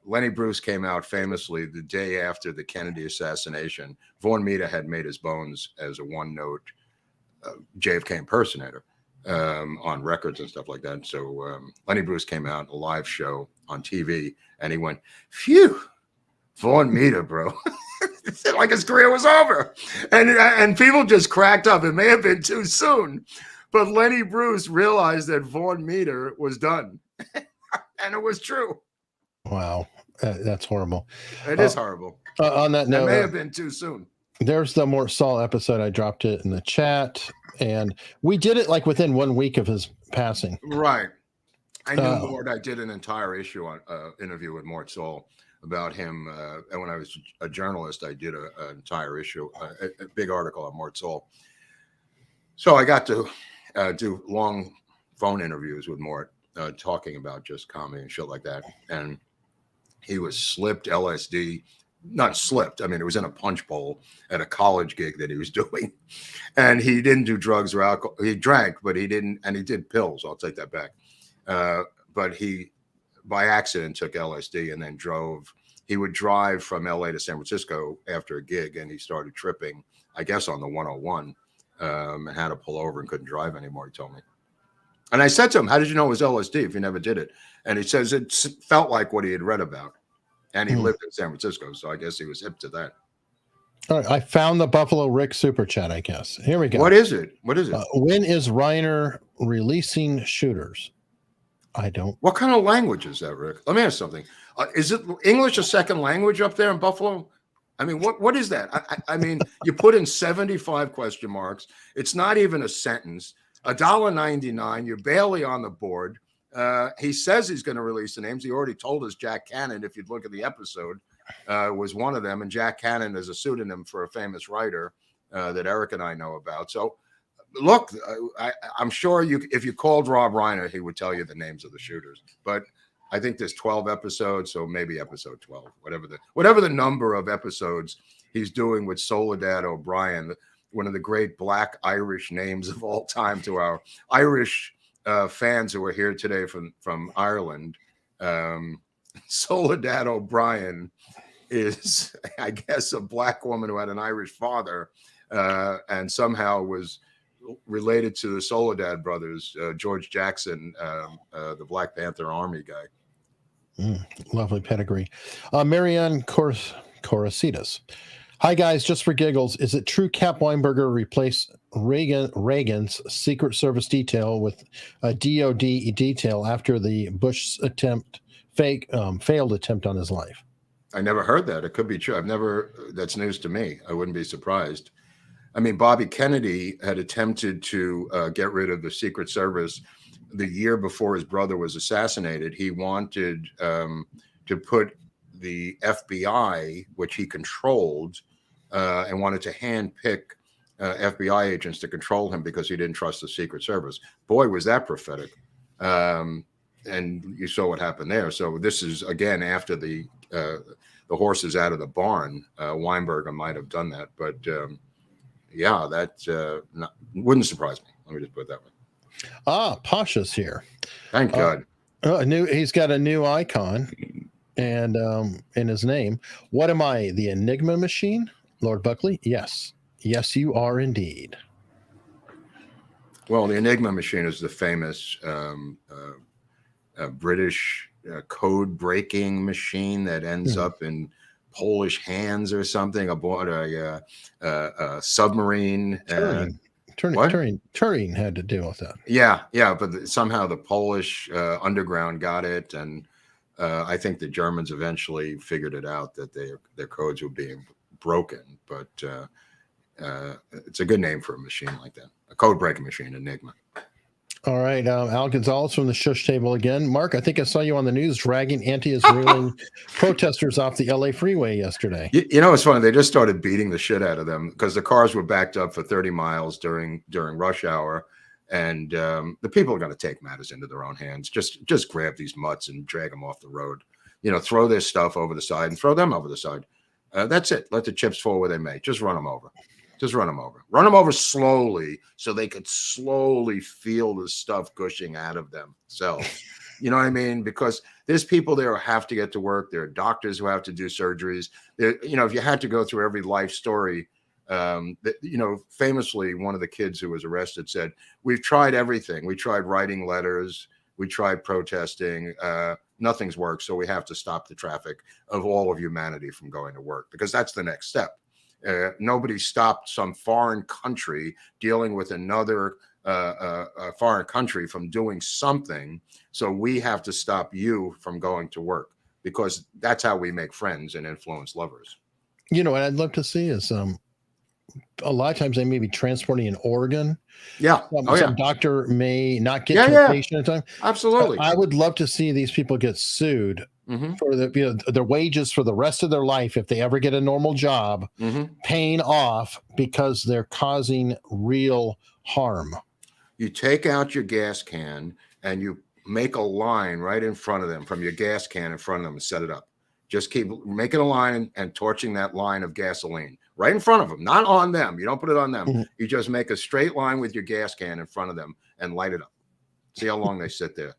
Lenny Bruce came out famously the day after the Kennedy assassination. Vaughn Mita had made his bones as a one-note JFK impersonator on records and stuff like that. So Lenny Bruce came out in a live show on TV, and he went, "Phew, Vaughn Mita, bro." Like his career was over, and people just cracked up. It may have been too soon, but Lenny Bruce realized that Vaughn Mita was done, and it was true. Wow, that's horrible. It is horrible. On that note, it may have been too soon. There's the Mort Saul episode. I dropped it in the chat, and we did it like within 1 week of his passing. Right. I knew Mort. I did an entire issue on interview with Mort Saul about him. And when I was a journalist, I did an entire issue, a big article on Mort Saul. So I got to do long phone interviews with Mort, talking about just comedy and shit like that. And he was slipped LSD, not slipped. I mean, it was in a punch bowl at a college gig that he was doing. And he didn't do drugs or alcohol. He drank, but he didn't. And he did pills. I'll take that back. But he, by accident, took LSD and then drove. He would drive from LA to San Francisco after a gig, and he started tripping, I guess, on the 101, and had to pull over and couldn't drive anymore, he told me. And I said to him, "How did you know it was LSD if you never did it?" And he says it felt like what he had read about. And he lived in San Francisco, so I guess he was hip to that. All right, I found the Buffalo Rick super chat, I guess. Here we go. What is it? When is Reiner releasing shooters? I don't. What kind of language is that, Rick? Let me ask something. Is it English a second language up there in Buffalo? I mean, what is that? I mean, you put in 75 question marks. It's not even a sentence. $1.99. You're barely on the board. He says he's going to release the names. He already told us Jack Cannon, if you'd look at the episode, was one of them. And Jack Cannon is a pseudonym for a famous writer that Eric and I know about. So, look, I'm sure if you called Rob Reiner, he would tell you the names of the shooters. But I think there's 12 episodes, so maybe episode 12, whatever the number of episodes he's doing with Soledad O'Brien. one of the great Black Irish names of all time to our Irish fans who are here today from Ireland. Soledad O'Brien is, I guess, a Black woman who had an Irish father and somehow was related to the Soledad brothers, George Jackson, the Black Panther Army guy. Lovely pedigree. Marianne Corasitas. Hi, guys. Just for giggles, is it true Cap Weinberger replaced Reagan's Secret Service detail with a DOD detail after the Bush failed attempt on his life? I never heard that. It could be true. That's news to me. I wouldn't be surprised. I mean, Bobby Kennedy had attempted to get rid of the Secret Service the year before his brother was assassinated. He wanted to put the FBI, which he controlled, and wanted to handpick FBI agents to control him because he didn't trust the Secret Service. Boy, was that prophetic. And you saw what happened there. So this is, again, after the horse is out of the barn. Weinberger might have done that. But, yeah, that wouldn't surprise me. Let me just put it that way. Pasha's here. Thank God. He's got a new icon and in his name. What am I, the Enigma machine? Lord Buckley? Yes, you are indeed. Well, the Enigma machine is the famous British code breaking machine that ends up in Polish hands or something aboard a submarine. Turing had to deal with that. Yeah, but somehow the Polish underground got it, and I think the Germans eventually figured it out that their codes were being broken. But it's a good name for a machine like that, a code breaking machine, Enigma. All right, Al Gonzalez from the shush table again. Mark, I think I saw you on the news dragging anti-Israeli protesters off the LA freeway yesterday. You know, it's funny. They just started beating the shit out of them because the cars were backed up for 30 miles during rush hour. And the people are going to take matters into their own hands. Just grab these mutts and drag them off the road. You know, throw their stuff over the side and throw them over the side. That's it. Let the chips fall where they may. Just run them over. Just run them over. Run them over slowly so they could slowly feel the stuff gushing out of themselves. You know what I mean? Because there's people there who have to get to work. There are doctors who have to do surgeries. If you had to go through every life story, famously, one of the kids who was arrested said, "We've tried everything. We tried writing letters. We tried protesting. Nothing's worked. So we have to stop the traffic of all of humanity from going to work because that's the next step." Nobody stopped some foreign country dealing with another foreign country from doing something. So we have to stop you from going to work because that's how we make friends and influence lovers. You know what I'd love to see is a lot of times they may be transporting an organ. Yeah. Some doctor may not get to a patient at a time. Absolutely. I would love to see these people get sued for their wages for the rest of their life if they ever get a normal job, paying off because they're causing real harm. You take out your gas can and you make a line right in front of them from your gas can in front of them and set it up. Just keep making a line and torching that line of gasoline right in front of them, not on them. You don't put it on them. You just make a straight line with your gas can in front of them and light it up. See how long they sit there.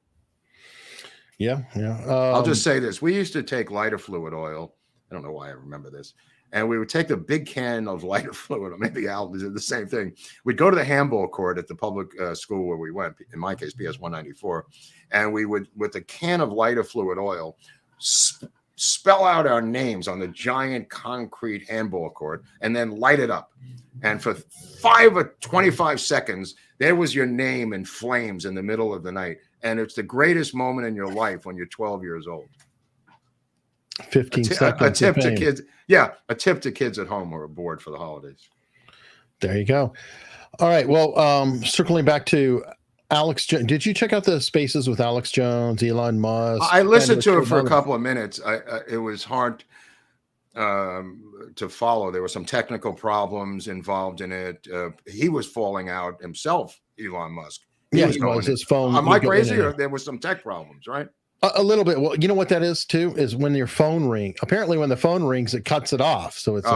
Yeah. I'll just say this. We used to take lighter fluid oil. I don't know why I remember this. And we would take the big can of lighter fluid, or maybe Al did the same thing. We'd go to the handball court at the public school where we went, in my case, PS 194. And we would, with a can of lighter fluid oil, spell out our names on the giant concrete handball court and then light it up. And for 5 or 25 seconds, there was your name in flames in the middle of the night. And it's the greatest moment in your life when you're 12 years old. 15 seconds. A tip to kids. Yeah, a tip to kids at home who are bored for the holidays. There you go. All right. Well, circling back to Alex Jones. Did you check out the spaces with Alex Jones, Elon Musk? I listened to it for a couple of minutes. It was hard to follow. There were some technical problems involved in it. He was falling out himself, Elon Musk. He was his phone. Am I crazy? Or there was some tech problems, right? A little bit. Well, you know what that is too? Is when your phone rings. Apparently, when the phone rings, it cuts it off. So it's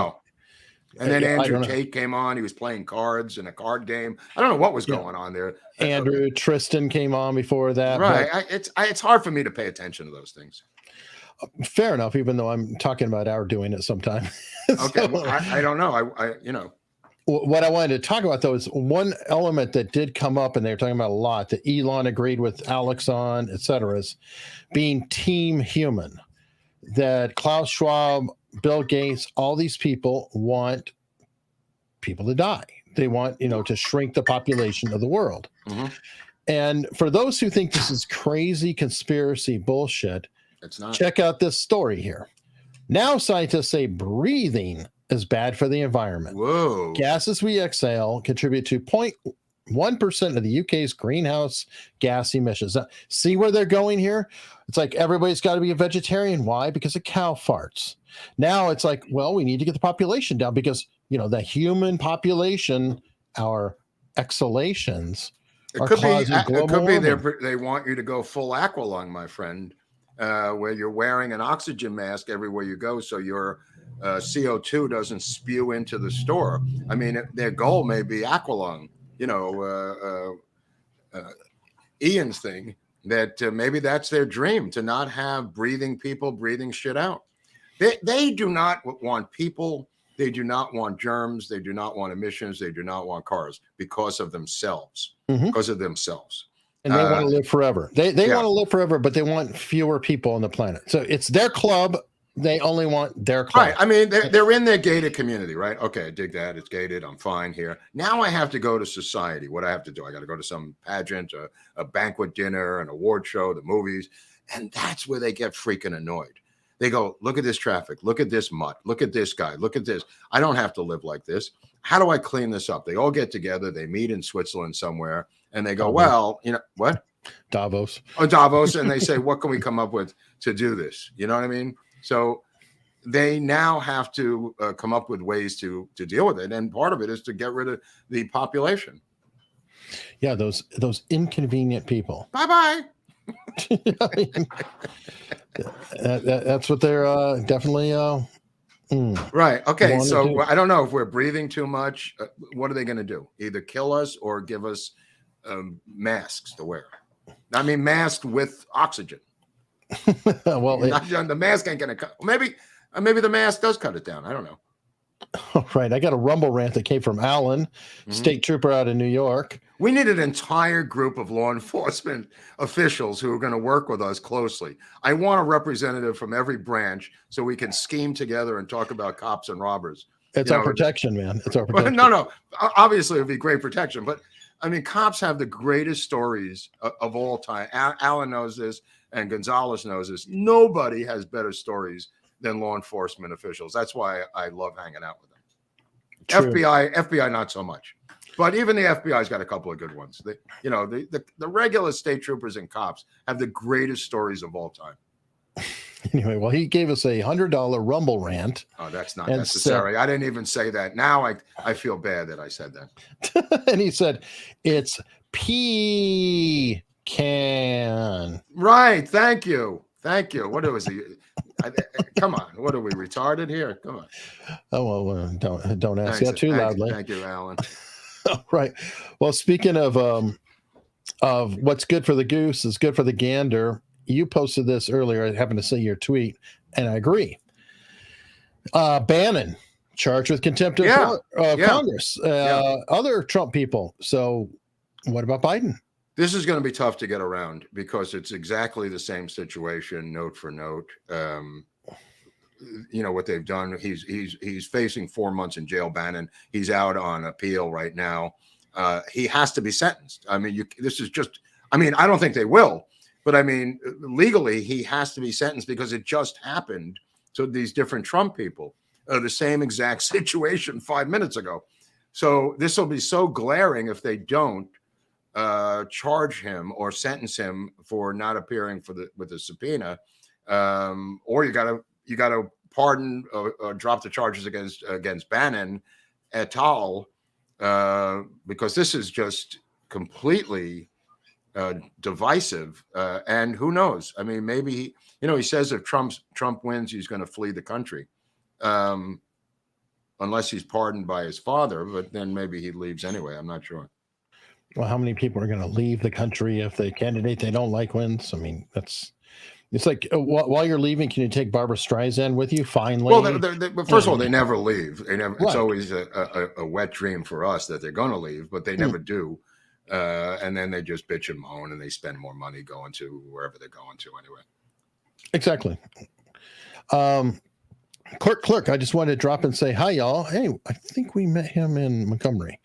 And then I Andrew don't know. Tate came on. He was playing cards in a card game. I don't know what was Yeah. going on there. Andrew Tristan came on before that. Right. It's hard for me to pay attention to those things. But fair enough, even though I'm talking about our doing it sometime. Okay. Well, I don't know. What I wanted to talk about, though, is one element that did come up, and they were talking about a lot, that Elon agreed with Alex on, et cetera, is being team human. That Klaus Schwab, Bill Gates, all these people want people to die. They want, to shrink the population of the world. Mm-hmm. And for those who think this is crazy conspiracy bullshit, It's not. check out this story here. Now scientists say breathing is bad for the environment. Whoa. Gases we exhale contribute to 0.1% of the UK's greenhouse gas emissions. Now, see where they're going here? It's like everybody's got to be a vegetarian. Why? Because of cow farts. Now it's like, well, we need to get the population down because, the human population, our exhalations It are could causing global be warming. they want you to go full aqualung, my friend, where you're wearing an oxygen mask everywhere you go, so your CO2 doesn't spew into the store. I mean, their goal may be aqualung. Ian's thing that maybe that's their dream, to not have breathing people breathing shit out. They do not want people. They do not want germs. They do not want emissions. They do not want cars because of themselves. Mhm. Because of themselves. And they want to live forever. They yeah. want to live forever, but they want fewer people on the planet. So it's their club. They only want their club. Right. I mean, they're in their gated community, right? Okay, I dig that. It's gated. I'm fine here. Now I have to go to society. What I have to do? I got to go to some pageant, a banquet dinner, an award show, the movies. And that's where they get freaking annoyed. They go, look at this traffic. Look at this mutt. Look at this guy. Look at this. I don't have to live like this. How do I clean this up? They all get together. They meet in Switzerland somewhere. And they go, well, what? Davos. Oh, Davos. And they say, what can we come up with to do this? You know what I mean? So they now have to come up with ways to deal with it. And part of it is to get rid of the population. Yeah, those inconvenient people. Bye-bye. That's what they're definitely. Right. Okay. So do. I don't know if we're breathing too much. What are they going to do? Either kill us or give us masks to wear. I mean, masked with oxygen. Well, the mask ain't going to cut. Maybe the mask does cut it down. I don't know. Right. I got a Rumble rant that came from Alan, state trooper out of New York. We need an entire group of law enforcement officials who are going to work with us closely. I want a representative from every branch so we can scheme together and talk about cops and robbers. It's our protection, man. It's our protection. No. Obviously, it would be great protection. But, I mean, cops have the greatest stories of all time. Alan knows this, and Gonzalez knows this. Nobody has better stories than law enforcement officials. That's why I love hanging out with them. True. FBI, not so much. But even the FBI's got a couple of good ones. The regular state troopers and cops have the greatest stories of all time. Anyway, well, he gave us a $100 Rumble rant. Oh, that's not necessary. I didn't even say that. Now I feel bad that I said that. And he said, it's pecan. Right. Thank you. What was he? Come on. What are we, retarded here? Come on. Oh, well, don't ask that too loudly. Thank you, Alan. Right. Well, speaking of what's good for the goose is good for the gander. You posted this earlier. I happened to see your tweet, and I agree. Bannon charged with contempt of Congress. Other Trump people. So, what about Biden? This is going to be tough to get around because it's exactly the same situation, note for note. What they've done. He's facing 4 months in jail. Bannon. He's out on appeal right now. He has to be sentenced. I mean, this is just. I mean, I don't think they will, but I mean, legally, he has to be sentenced because it just happened to these different Trump people. The same exact situation 5 minutes ago. So this will be so glaring if they don't charge him or sentence him for not appearing with the subpoena, or you got to pardon or drop the charges against Bannon et al. Because this is just completely divisive, and who knows? I mean, maybe he says if Trump wins, he's going to flee the country. unless he's pardoned by his father, but then maybe he leaves anyway. I'm not sure. Well, how many people are going to leave the country if the candidate they don't like wins? I mean, it's like while you're leaving, can you take Barbara Streisand with you? Finally, Well, but first of all, they never leave. They never. It's Right. always a wet dream for us that they're going to leave, but they never do. And then they just bitch and moan, and they spend more money going to wherever they're going to anyway. Exactly. Clerk, I just wanted to drop and say hi, y'all. Hey, I think we met him in Montgomery.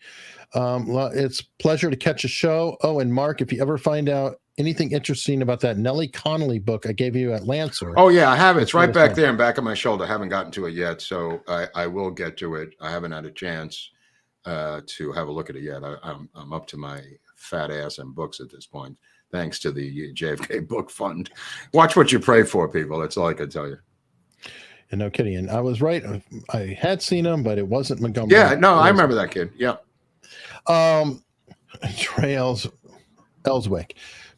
It's a pleasure to catch a show. Oh, and Mark, if you ever find out anything interesting about that Nellie Connolly book I gave you at Lancer. Oh, yeah, I have it. It's right back there in back of my shoulder. I haven't gotten to it yet, so I will get to it. I haven't had a chance to have a look at it yet. I'm up to my fat ass in books at this point, thanks to the JFK Book Fund. Watch what you pray for, people. That's all I can tell you. And no kidding. And I was right. I had seen him, but it wasn't Montgomery. Yeah, no, I remember that kid. Yeah. Trey Ellswick.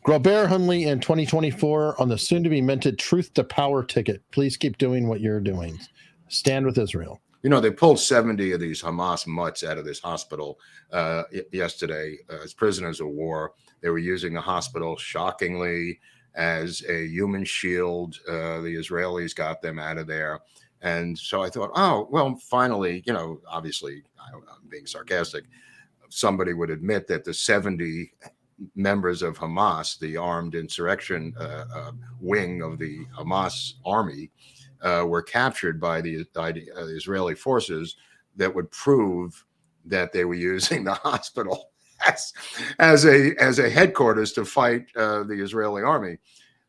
Groubert Hunley in 2024 on the soon-to-be minted Truth to Power ticket. Please keep doing what you're doing. Stand with Israel. You know, they pulled 70 of these Hamas mutts out of this hospital yesterday as prisoners of war. They were using the hospital, shockingly, as a human shield. The Israelis got them out of there. And so I thought, oh, well, finally, you know, obviously, I'm being sarcastic, somebody would admit that the 70 members of Hamas, the armed insurrection wing of the Hamas army, were captured by the Israeli forces that would prove that they were using the hospital as a headquarters to fight the Israeli army.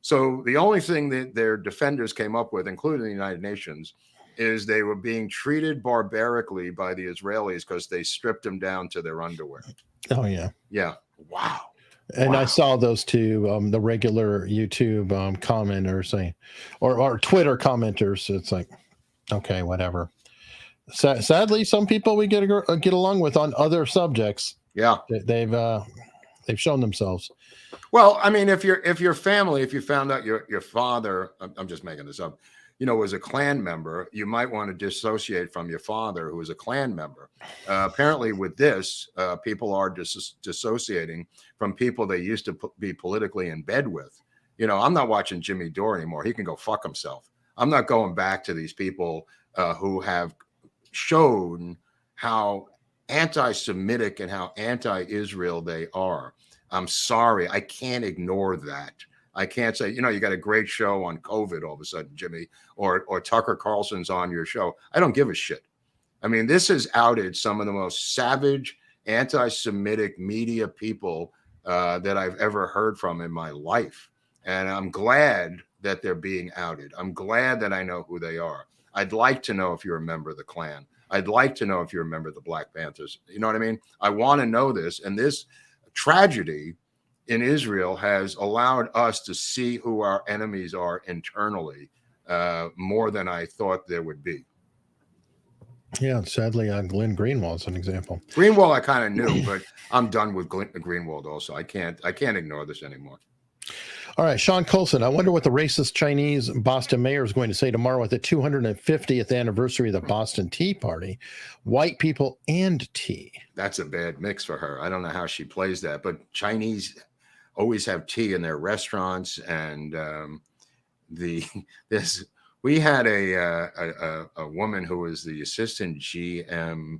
So the only thing that their defenders came up with, including the United Nations, is they were being treated barbarically by the Israelis because they stripped them down to their underwear. Oh, yeah. Yeah. Wow. And I saw those two, the regular YouTube commenters saying, or Twitter commenters. It's like, okay, whatever. Sadly, some people we get along with on other subjects. Yeah, they've shown themselves. Well, I mean, if your family, if you found out your father, I'm just making this up, you know, was a Klan member, you might want to dissociate from your father, who was a Klan member. Apparently, with this, people are dissociating from people they used to be politically in bed with. You know, I'm not watching Jimmy Dore anymore. He can go fuck himself. I'm not going back to these people who have shown how anti-Semitic and how anti-Israel they are. I'm sorry. I can't ignore that. I can't say, you know, you got a great show on COVID all of a sudden, Jimmy, or Tucker Carlson's on your show. I don't give a shit. I mean, this has outed some of the most savage anti-Semitic media people that I've ever heard from in my life. And I'm glad that they're being outed. I'm glad that I know who they are. I'd like to know if you're a member of the Klan. I'd like to know if you're a member of the Black Panthers. You know what I mean? I want to know this. And this tragedy in Israel has allowed us to see who our enemies are internally more than I thought there would be. Yeah, sadly, Glenn Greenwald is an example. Greenwald, I kind of knew, but I'm done with Greenwald also. I can't ignore this anymore. All right, Sean Colson, I wonder what the racist Chinese Boston mayor is going to say tomorrow at the 250th anniversary of the Boston Tea Party. White people and tea. That's a bad mix for her. I don't know how she plays that, but Chinese always have tea in their restaurants. And we had a woman who was the assistant GM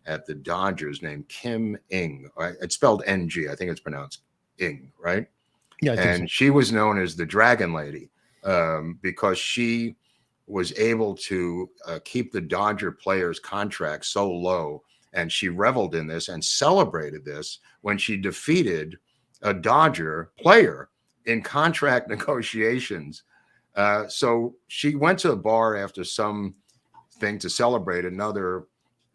at the Dodgers named Kim Ng. It's spelled NG. I think it's pronounced Ng, right? Yeah, and she was known as the Dragon Lady because she was able to keep the Dodger players' contracts so low, and she reveled in this and celebrated this when she defeated a Dodger player in contract negotiations. So she went to a bar after some thing to celebrate another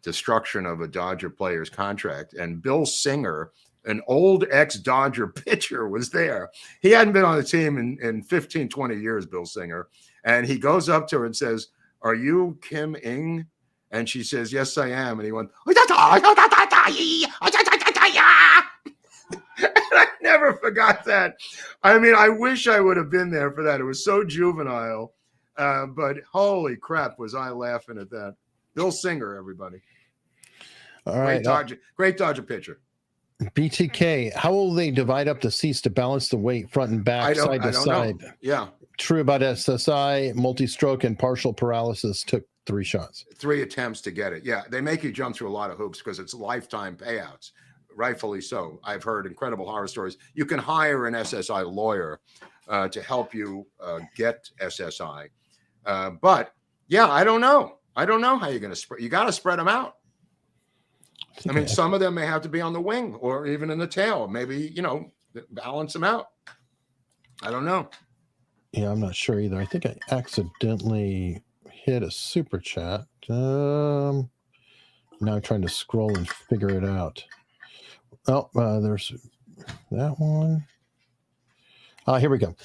destruction of a Dodger player's contract, and Bill Singer, an old ex-Dodger pitcher, was there. He hadn't been on the team in 15, 20 years, Bill Singer. And he goes up to her and says, "Are you Kim Ng?" And she says, "Yes, I am." And he went, and I never forgot that. I mean, I wish I would have been there for that. It was so juvenile. But holy crap, was I laughing at that. Bill Singer, everybody. All right. Great Dodger pitcher. BTK, how will they divide up the seats to balance the weight front and back, side to side? Know. Yeah. True about SSI, multi-stroke, and partial paralysis took 3 shots. 3 attempts to get it. Yeah, they make you jump through a lot of hoops because it's lifetime payouts. Rightfully so. I've heard incredible horror stories. You can hire an SSI lawyer to help you get SSI. But yeah, I don't know. I don't know how you're going to spread. You got to spread them out. I mean, some of them may have to be on the wing or even in the tail. Maybe, balance them out. I don't know. Yeah, I'm not sure either. I think I accidentally hit a super chat. Now I'm trying to scroll and figure it out. Oh, there's that one. Here we go.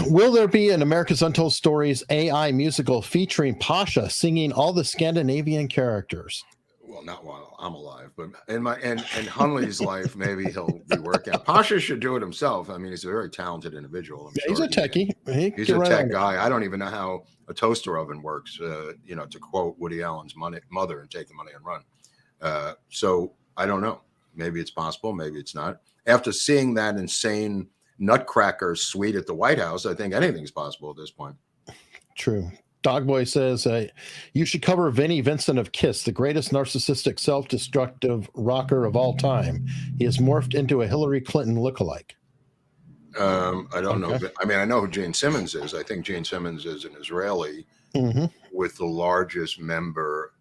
Will there be an America's Untold Stories AI musical featuring Pasha singing all the Scandinavian characters? Well, not while I'm alive, but in Hunley's life, maybe he'll be working out. Pasha should do it himself. I mean, he's a very talented individual. He's a techie. He's a tech guy. I don't even know how a toaster oven works, to quote Woody Allen's mother and take the money and run. So I don't know. Maybe it's possible. Maybe it's not. After seeing that insane nutcracker suite at the White House, I think anything's possible at this point. True. Dogboy says, you should cover Vinnie Vincent of Kiss, the greatest narcissistic, self-destructive rocker of all time. He has morphed into a Hillary Clinton lookalike. I don't know. I mean, I know who Gene Simmons is. I think Gene Simmons is an Israeli with the largest member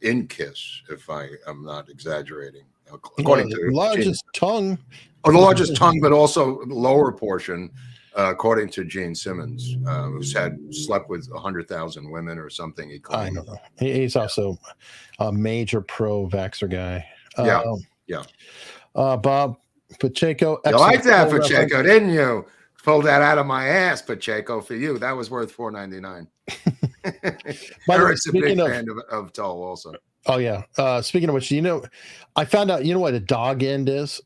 in Kiss, if I'm not exaggerating. According to largest tongue. Oh, the largest tongue, but also lower portion. According to Gene Simmons, who's slept with 100,000 women or something. I don't know. He's also a major pro-vaxxer guy. Yeah. Bob Pacheco. You like that, Pacheco, didn't you? Pulled that out of my ass, Pacheco, for you. That was worth $4.99. Eric's a big fan of Tull also. Oh, yeah. Speaking of which, I found out, what a dog end is?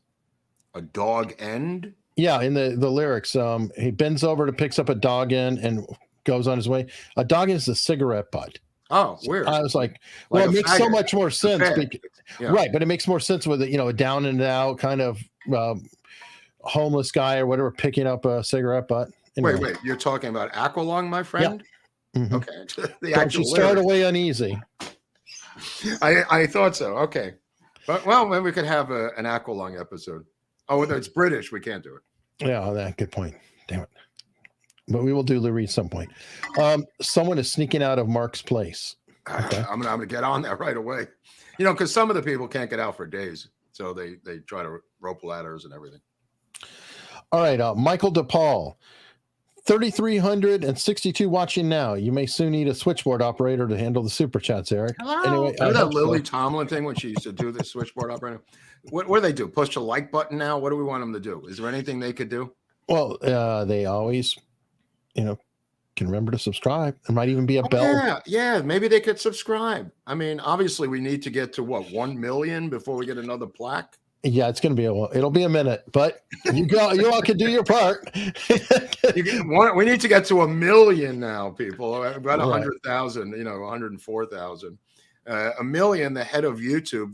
A dog end? Yeah, in the lyrics, he bends over to picks up a dog end and goes on his way. A dog is a cigarette butt. Oh, weird. I was like well, it makes so much more sense. Right, but it makes more sense with a down and out kind of homeless guy or whatever picking up a cigarette butt. Anyway. Wait, you're talking about Aqualung, my friend? Yeah. Mm-hmm. Okay. Don't you start away uneasy. I thought so. Okay. But maybe we could have an Aqualung episode. Oh, it's British. We can't do it. Yeah, good point. Damn it. But we will do Lou Reed some point. Someone is sneaking out of Mark's place. Okay. I'm gonna get on that right away. Because some of the people can't get out for days, so they try to rope ladders and everything. All right, Michael DePaul, 3,362 watching now. You may soon need a switchboard operator to handle the super chats, Eric. Hello. Anyway, remember that Lily Tomlin thing when she used to do the switchboard operator? What do they do? Push the like button now? What do we want them to do? Is there anything they could do? Well, they always, can remember to subscribe. There might even be a bell. Yeah. Maybe they could subscribe. I mean, obviously, we need to get to 1 million before we get another plaque. Yeah, it's going to be it'll be a minute, but you all can do your part. We need to get to 1 million now, people. About 100,000, 104,000. 1 million. The head of YouTube,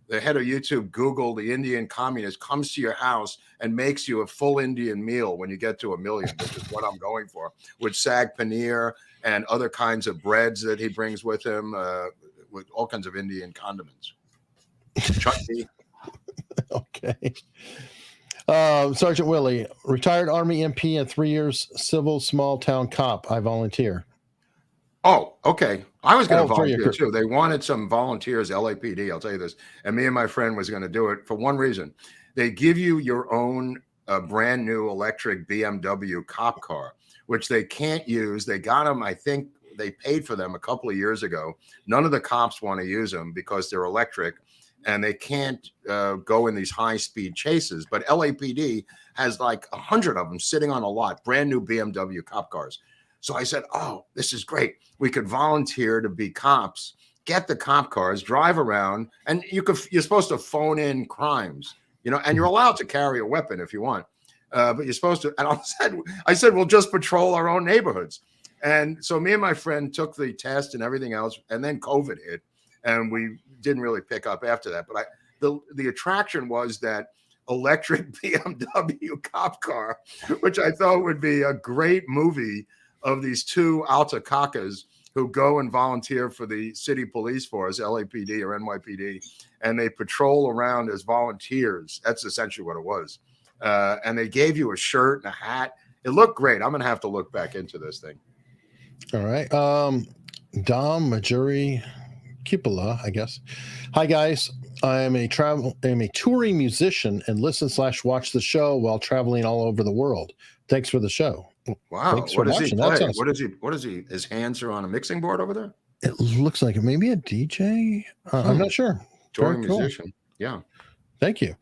the head of YouTube, Google, the Indian communist, comes to your house and makes you a full Indian meal when you get to 1 million, which is what I'm going for, with sag paneer and other kinds of breads that he brings with him, with all kinds of Indian condiments. Chutney. Okay. Sergeant Willie, retired Army MP and 3 years civil small town cop. I volunteer. Oh, okay. I was going to volunteer too. They wanted some volunteers, LAPD, I'll tell you this. And me and my friend was going to do it for one reason. They give you your own brand new electric BMW cop car, which they can't use. They got them, I think they paid for them a couple of years ago. None of the cops want to use them because they're electric and they can't go in these high-speed chases. But LAPD has like 100 of them sitting on a lot, brand new BMW cop cars. So I said, oh, this is great. We could volunteer to be cops, get the cop cars, drive around, and you're supposed to phone in crimes, and you're allowed to carry a weapon if you want, but you're supposed to. And I said, we'll just patrol our own neighborhoods. And so me and my friend took the test and everything else, and then COVID hit, and we didn't really pick up after that. But the attraction was that electric BMW cop car, which I thought would be a great movie of these two Altacacas who go and volunteer for the city police force, LAPD or NYPD, and they patrol around as volunteers. That's essentially what it was. And they gave you a shirt and a hat. It looked great. I'm going to have to look back into this thing. All right. Dom Majuri Cupola, I guess. Hi, guys. I'm a touring musician and listen/watch the show while traveling all over the world. Thanks for the show. Wow. Thanks What for does he watching. play? Sounds... What is he? His hands are on a mixing board over there? It looks like maybe a DJ. I'm not sure. Touring musician. Yeah. Thank you.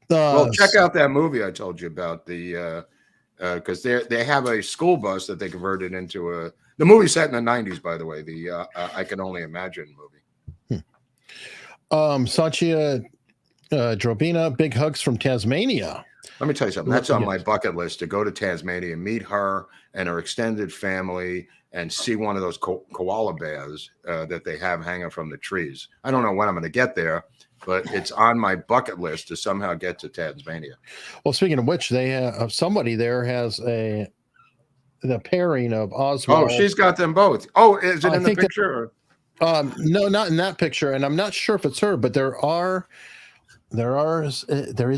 Well, check out that movie I told you about, because they have a school bus that they converted into the movie set in the 90s, by the way, the I Can Only Imagine movie. Sanchia Drobina, big hugs from Tasmania. Let me tell you something. That's on my bucket list, to go to Tasmania, meet her and her extended family, and see one of those koala bears that they have hanging from the trees. I don't know when I'm going to get there, but it's on my bucket list to somehow get to Tasmania. Well, speaking of which, they have somebody there has the pairing of Oswald. Oh, she's got them both. Oh, is it in the picture? No, not in that picture, and I'm not sure if it's her, but there is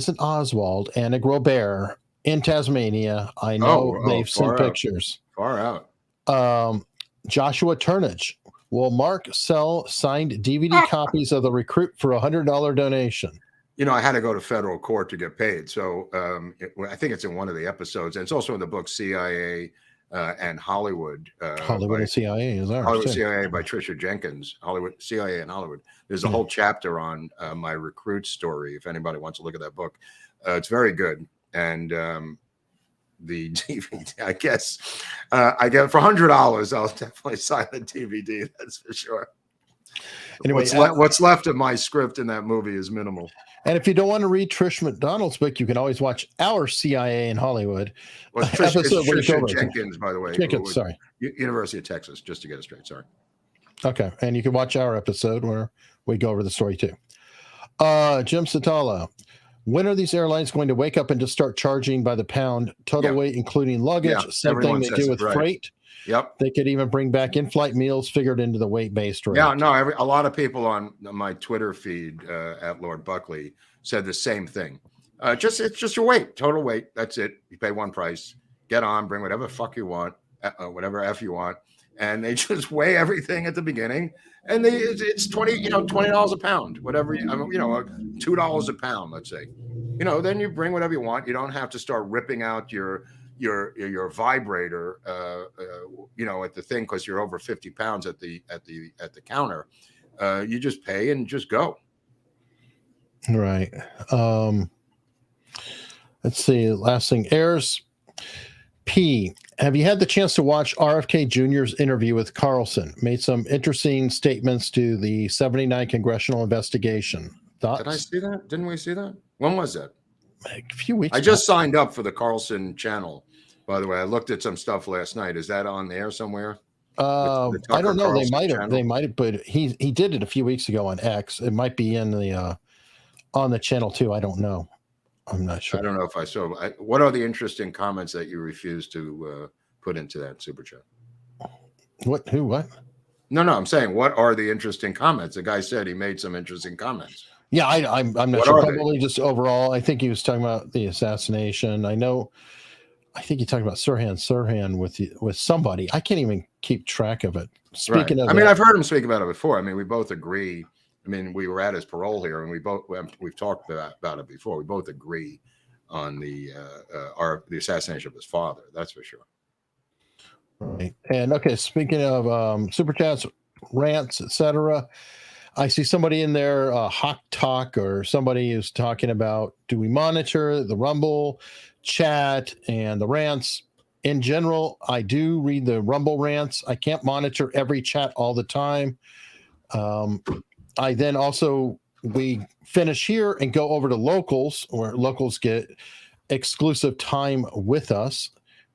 an Oswald and a Groubert in Tasmania. I know they've seen pictures. Far out. Joshua Turnage. Will Mark sell signed DVD copies of The Recruit for $100 donation? You know, I had to go to federal court to get paid. So I think it's in one of the episodes. And it's also in the book CIA and Hollywood. Hollywood and CIA is ours. Hollywood CIA by Tricia Jenkins. Hollywood CIA and Hollywood. There's a whole chapter on my Recruit story, if anybody wants to look at that book. It's very good. And the DVD, I guess I get it for $100. I'll definitely sign the DVD. That's for sure. Anyway, what's left of my script in that movie is minimal. And if you don't want to read Trish McDonald's book, you can always watch our CIA in Hollywood. Well, Tricia Jenkins, by the way. Jenkins, sorry. University of Texas, just to get it straight. Sorry. Okay. And you can watch our episode where we go over the story too. Jim Satala. When are these airlines going to wake up and just start charging by the pound total weight, including luggage? Yeah, same thing they do with freight. Yep. They could even bring back in-flight meals figured into the weight-based rate. Yeah, no, a lot of people on my Twitter feed at Lord Buckley said the same thing. It's just your weight, total weight. That's it. You pay one price. Get on, bring whatever fuck you want, whatever F you want. And they just weigh everything at the beginning. And it's $20 a pound, whatever, $2 a pound, let's say. Then you bring whatever you want. You don't have to start ripping out your vibrator, at the thing, because you're over 50 pounds at the counter. You just pay and just go. Right. Let's see. Last thing, Ayers P. Have you had the chance to watch RFK Jr.'s interview with Carlson? Made some interesting statements to the 79 congressional investigation. Thoughts? Did I see that? Didn't we see that? When was that? A few weeks ago. I just signed up for the Carlson channel, by the way. I looked at some stuff last night. Is that on there somewhere? I don't know. Carlson they might have, but he did it a few weeks ago on X. It might be in the on the channel too. I don't know. I'm not sure. I don't know if I saw. What are the interesting comments that you refuse to put into that super chat? What? Who? What? No. I'm saying, what are the interesting comments? The guy said he made some interesting comments. Yeah, I'm not sure. Probably just overall. I think he was talking about the assassination. I think he talked about Sirhan with somebody. I can't even keep track of it. Speaking of, I've heard him speak about it before. I mean, we both agree. I mean, we were at his parole here, and we've talked about it before. We both agree on the assassination of his father. That's for sure. Right. And okay, speaking of super chats, rants, etc. I see somebody in there, Hawk Talk, or somebody is talking about, do we monitor the Rumble chat and the rants? In general, I do read the Rumble rants. I can't monitor every chat all the time. I then we finish here and go over to locals, where locals get exclusive time with us.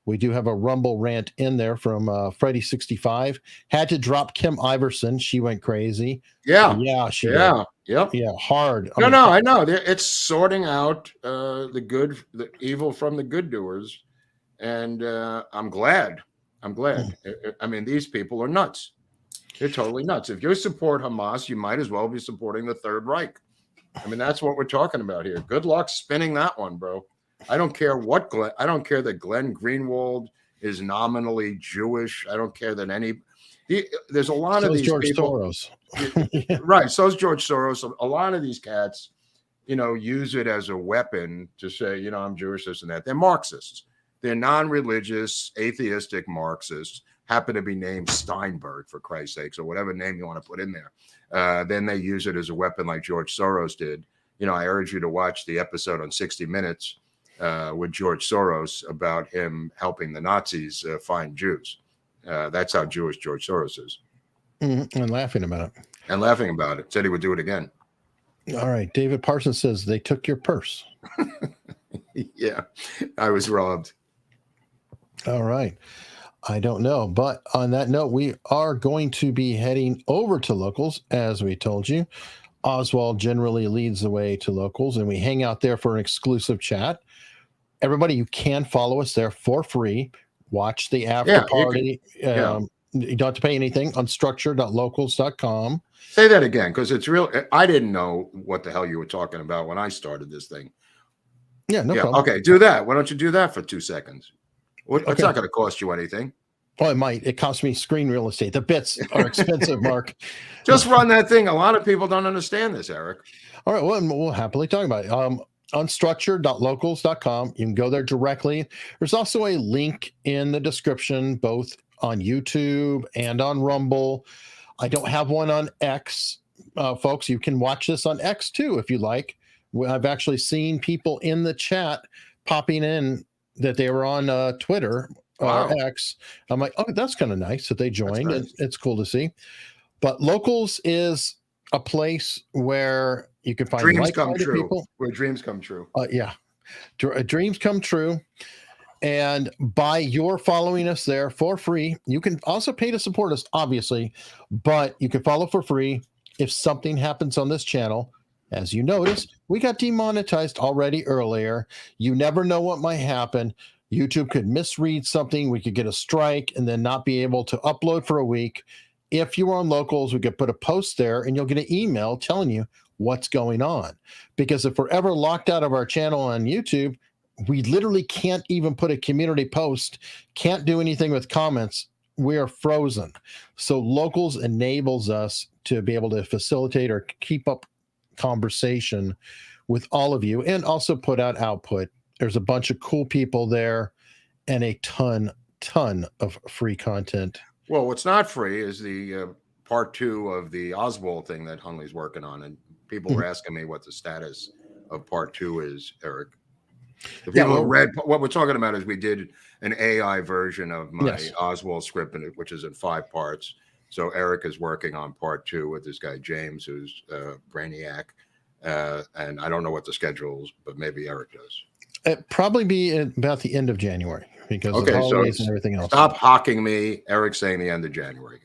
We do have a Rumble rant in there from Freddy65. Had to drop Kim Iverson. She went crazy. Yeah. Yeah, she did. Yeah. Yep. Yeah, hard. No, I know. It's sorting out the evil from the good doers. And I'm glad. I mean, these people are nuts. They're totally nuts. If you support Hamas, you might as well be supporting the Third Reich. I mean, that's what we're talking about here. Good luck spinning that one, bro. I don't care I don't care that Glenn Greenwald is nominally Jewish. I don't care that there's a lot of these George people. Soros. Right. So is George Soros. A lot of these cats, use it as a weapon to say, I'm Jewish, this and that. They're Marxists. They're non-religious, atheistic Marxists. Happen to be named Steinberg, for Christ's sakes, or whatever name you want to put in there. Then they use it as a weapon like George Soros did. I urge you to watch the episode on 60 Minutes with George Soros about him helping the Nazis find Jews. That's how Jewish George Soros is. And laughing about it. Said he would do it again. All right. David Parsons says they took your purse. Yeah, I was robbed. All right. I don't know. But on that note, we are going to be heading over to locals, as we told you. Oswald generally leads the way to locals, and we hang out there for an exclusive chat. Everybody, you can follow us there for free. Watch the after party. You don't have to pay anything. Unstructured.locals.com. Say that again, because it's real. I didn't know what the hell you were talking about when I started this thing. Yeah, no problem. Okay, do that. Why don't you do that for 2 seconds? It's not going to cost you anything. Oh, it might. It costs me screen real estate. The bits are expensive, Mark. Just run that thing. A lot of people don't understand this, Eric. All right. Well, we'll happily talk about it. Unstructured.locals.com. You can go there directly. There's also a link in the description, both on YouTube and on Rumble. I don't have one on X, folks. You can watch this on X too, if you like. I've actually seen people in the chat popping in that they were on Twitter or X. I'm like, oh, that's kind of nice that they joined. Nice. It's cool to see. But Locals is a place where you can find dreams come true. People. Where dreams come true. Dreams come true. And by your following us there for free, you can also pay to support us, obviously, but you can follow for free. If something happens on this channel, as you notice, we got demonetized already earlier. You never know what might happen. YouTube could misread something. We could get a strike and then not be able to upload for a week. If you are on Locals, we could put a post there and you'll get an email telling you what's going on. Because if we're ever locked out of our channel on YouTube, we literally can't even put a community post, can't do anything with comments. We are frozen. So Locals enables us to be able to facilitate or keep up conversation with all of you and also put out output. There's a bunch of cool people there and a ton of free content. Well, what's not free is the part 2 of the Oswald thing that Hunley's working on. And people were asking me what the status of part 2 is, Eric. The people who read what we're talking about is we did an AI version of my Oswald script, which is in 5 parts. So Eric is working on part 2 with this guy, James, who's Brainiac. And I don't know what the schedule is, but maybe Eric does. It'd probably be about the end of January because of the holidays and everything else. Stop hawking me. Eric's saying the end of January.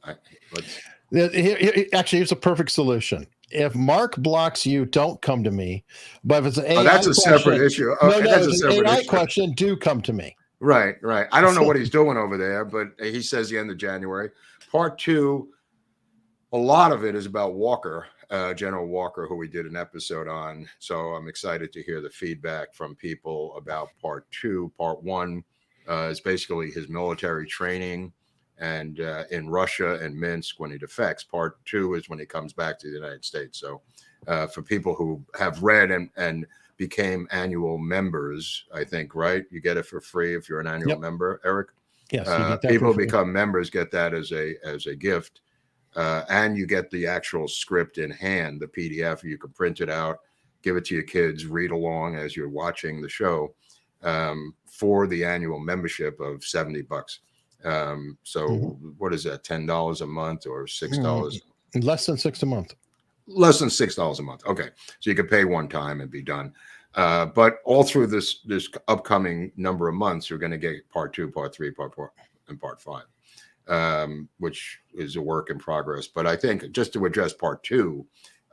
Here's a perfect solution. If Mark blocks you, don't come to me. But if it's an AI that's a separate issue. That's a separate AI question, do come to me. Right. I don't know what he's doing over there, but he says the end of January. Part 2, a lot of it is about Walker, General Walker, who we did an episode on. So I'm excited to hear the feedback from people about part 2. Part 1 is basically his military training and in Russia and Minsk when he defects. Part 2 is when he comes back to the United States. So for people who have read and became annual members, I think, right? You get it for free if you're an annual member, Eric. Yes. People become members, get that as a gift. And you get the actual script in hand, the PDF. You can print it out, give it to your kids, read along as you're watching the show for the annual membership of $70. What is that? $10 a month or $6? Less than $6 a month. Less than $6 a month. Okay. So you can pay one time and be done. But all through this upcoming number of months, you're going to get part 2, part 3, part 4, and part 5, which is a work in progress. But I think just to address part 2,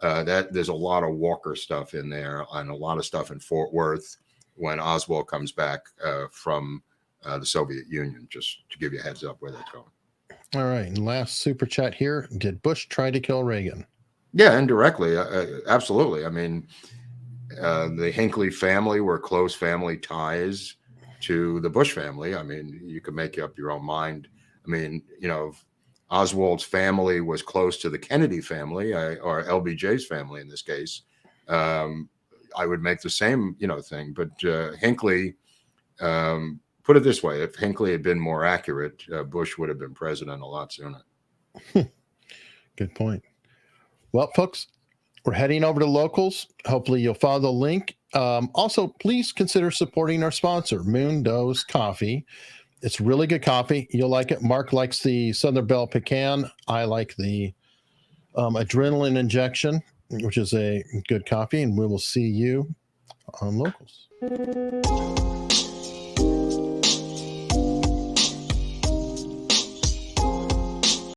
that there's a lot of Walker stuff in there and a lot of stuff in Fort Worth when Oswald comes back from the Soviet Union, just to give you a heads up where that's going. All right. And last super chat here. Did Bush try to kill Reagan? Yeah, indirectly. Absolutely. I mean, the Hinckley family were close family ties to the Bush family. I mean, you can make up your own mind. I mean, you know, Oswald's family was close to the Kennedy family, or LBJ's family in this case. I would make the same, you know, thing. But Hinckley, put it this way: if Hinckley had been more accurate, Bush would have been president a lot sooner. Good point. Well, folks, we're heading over to locals. Hopefully you'll follow the link. Also, please consider supporting our sponsor, Moondo Coffee. It's really good coffee. You'll like it. Mark likes the Southern Belle Pecan. I like the Adrenaline Injection, which is a good coffee. And we will see you on locals.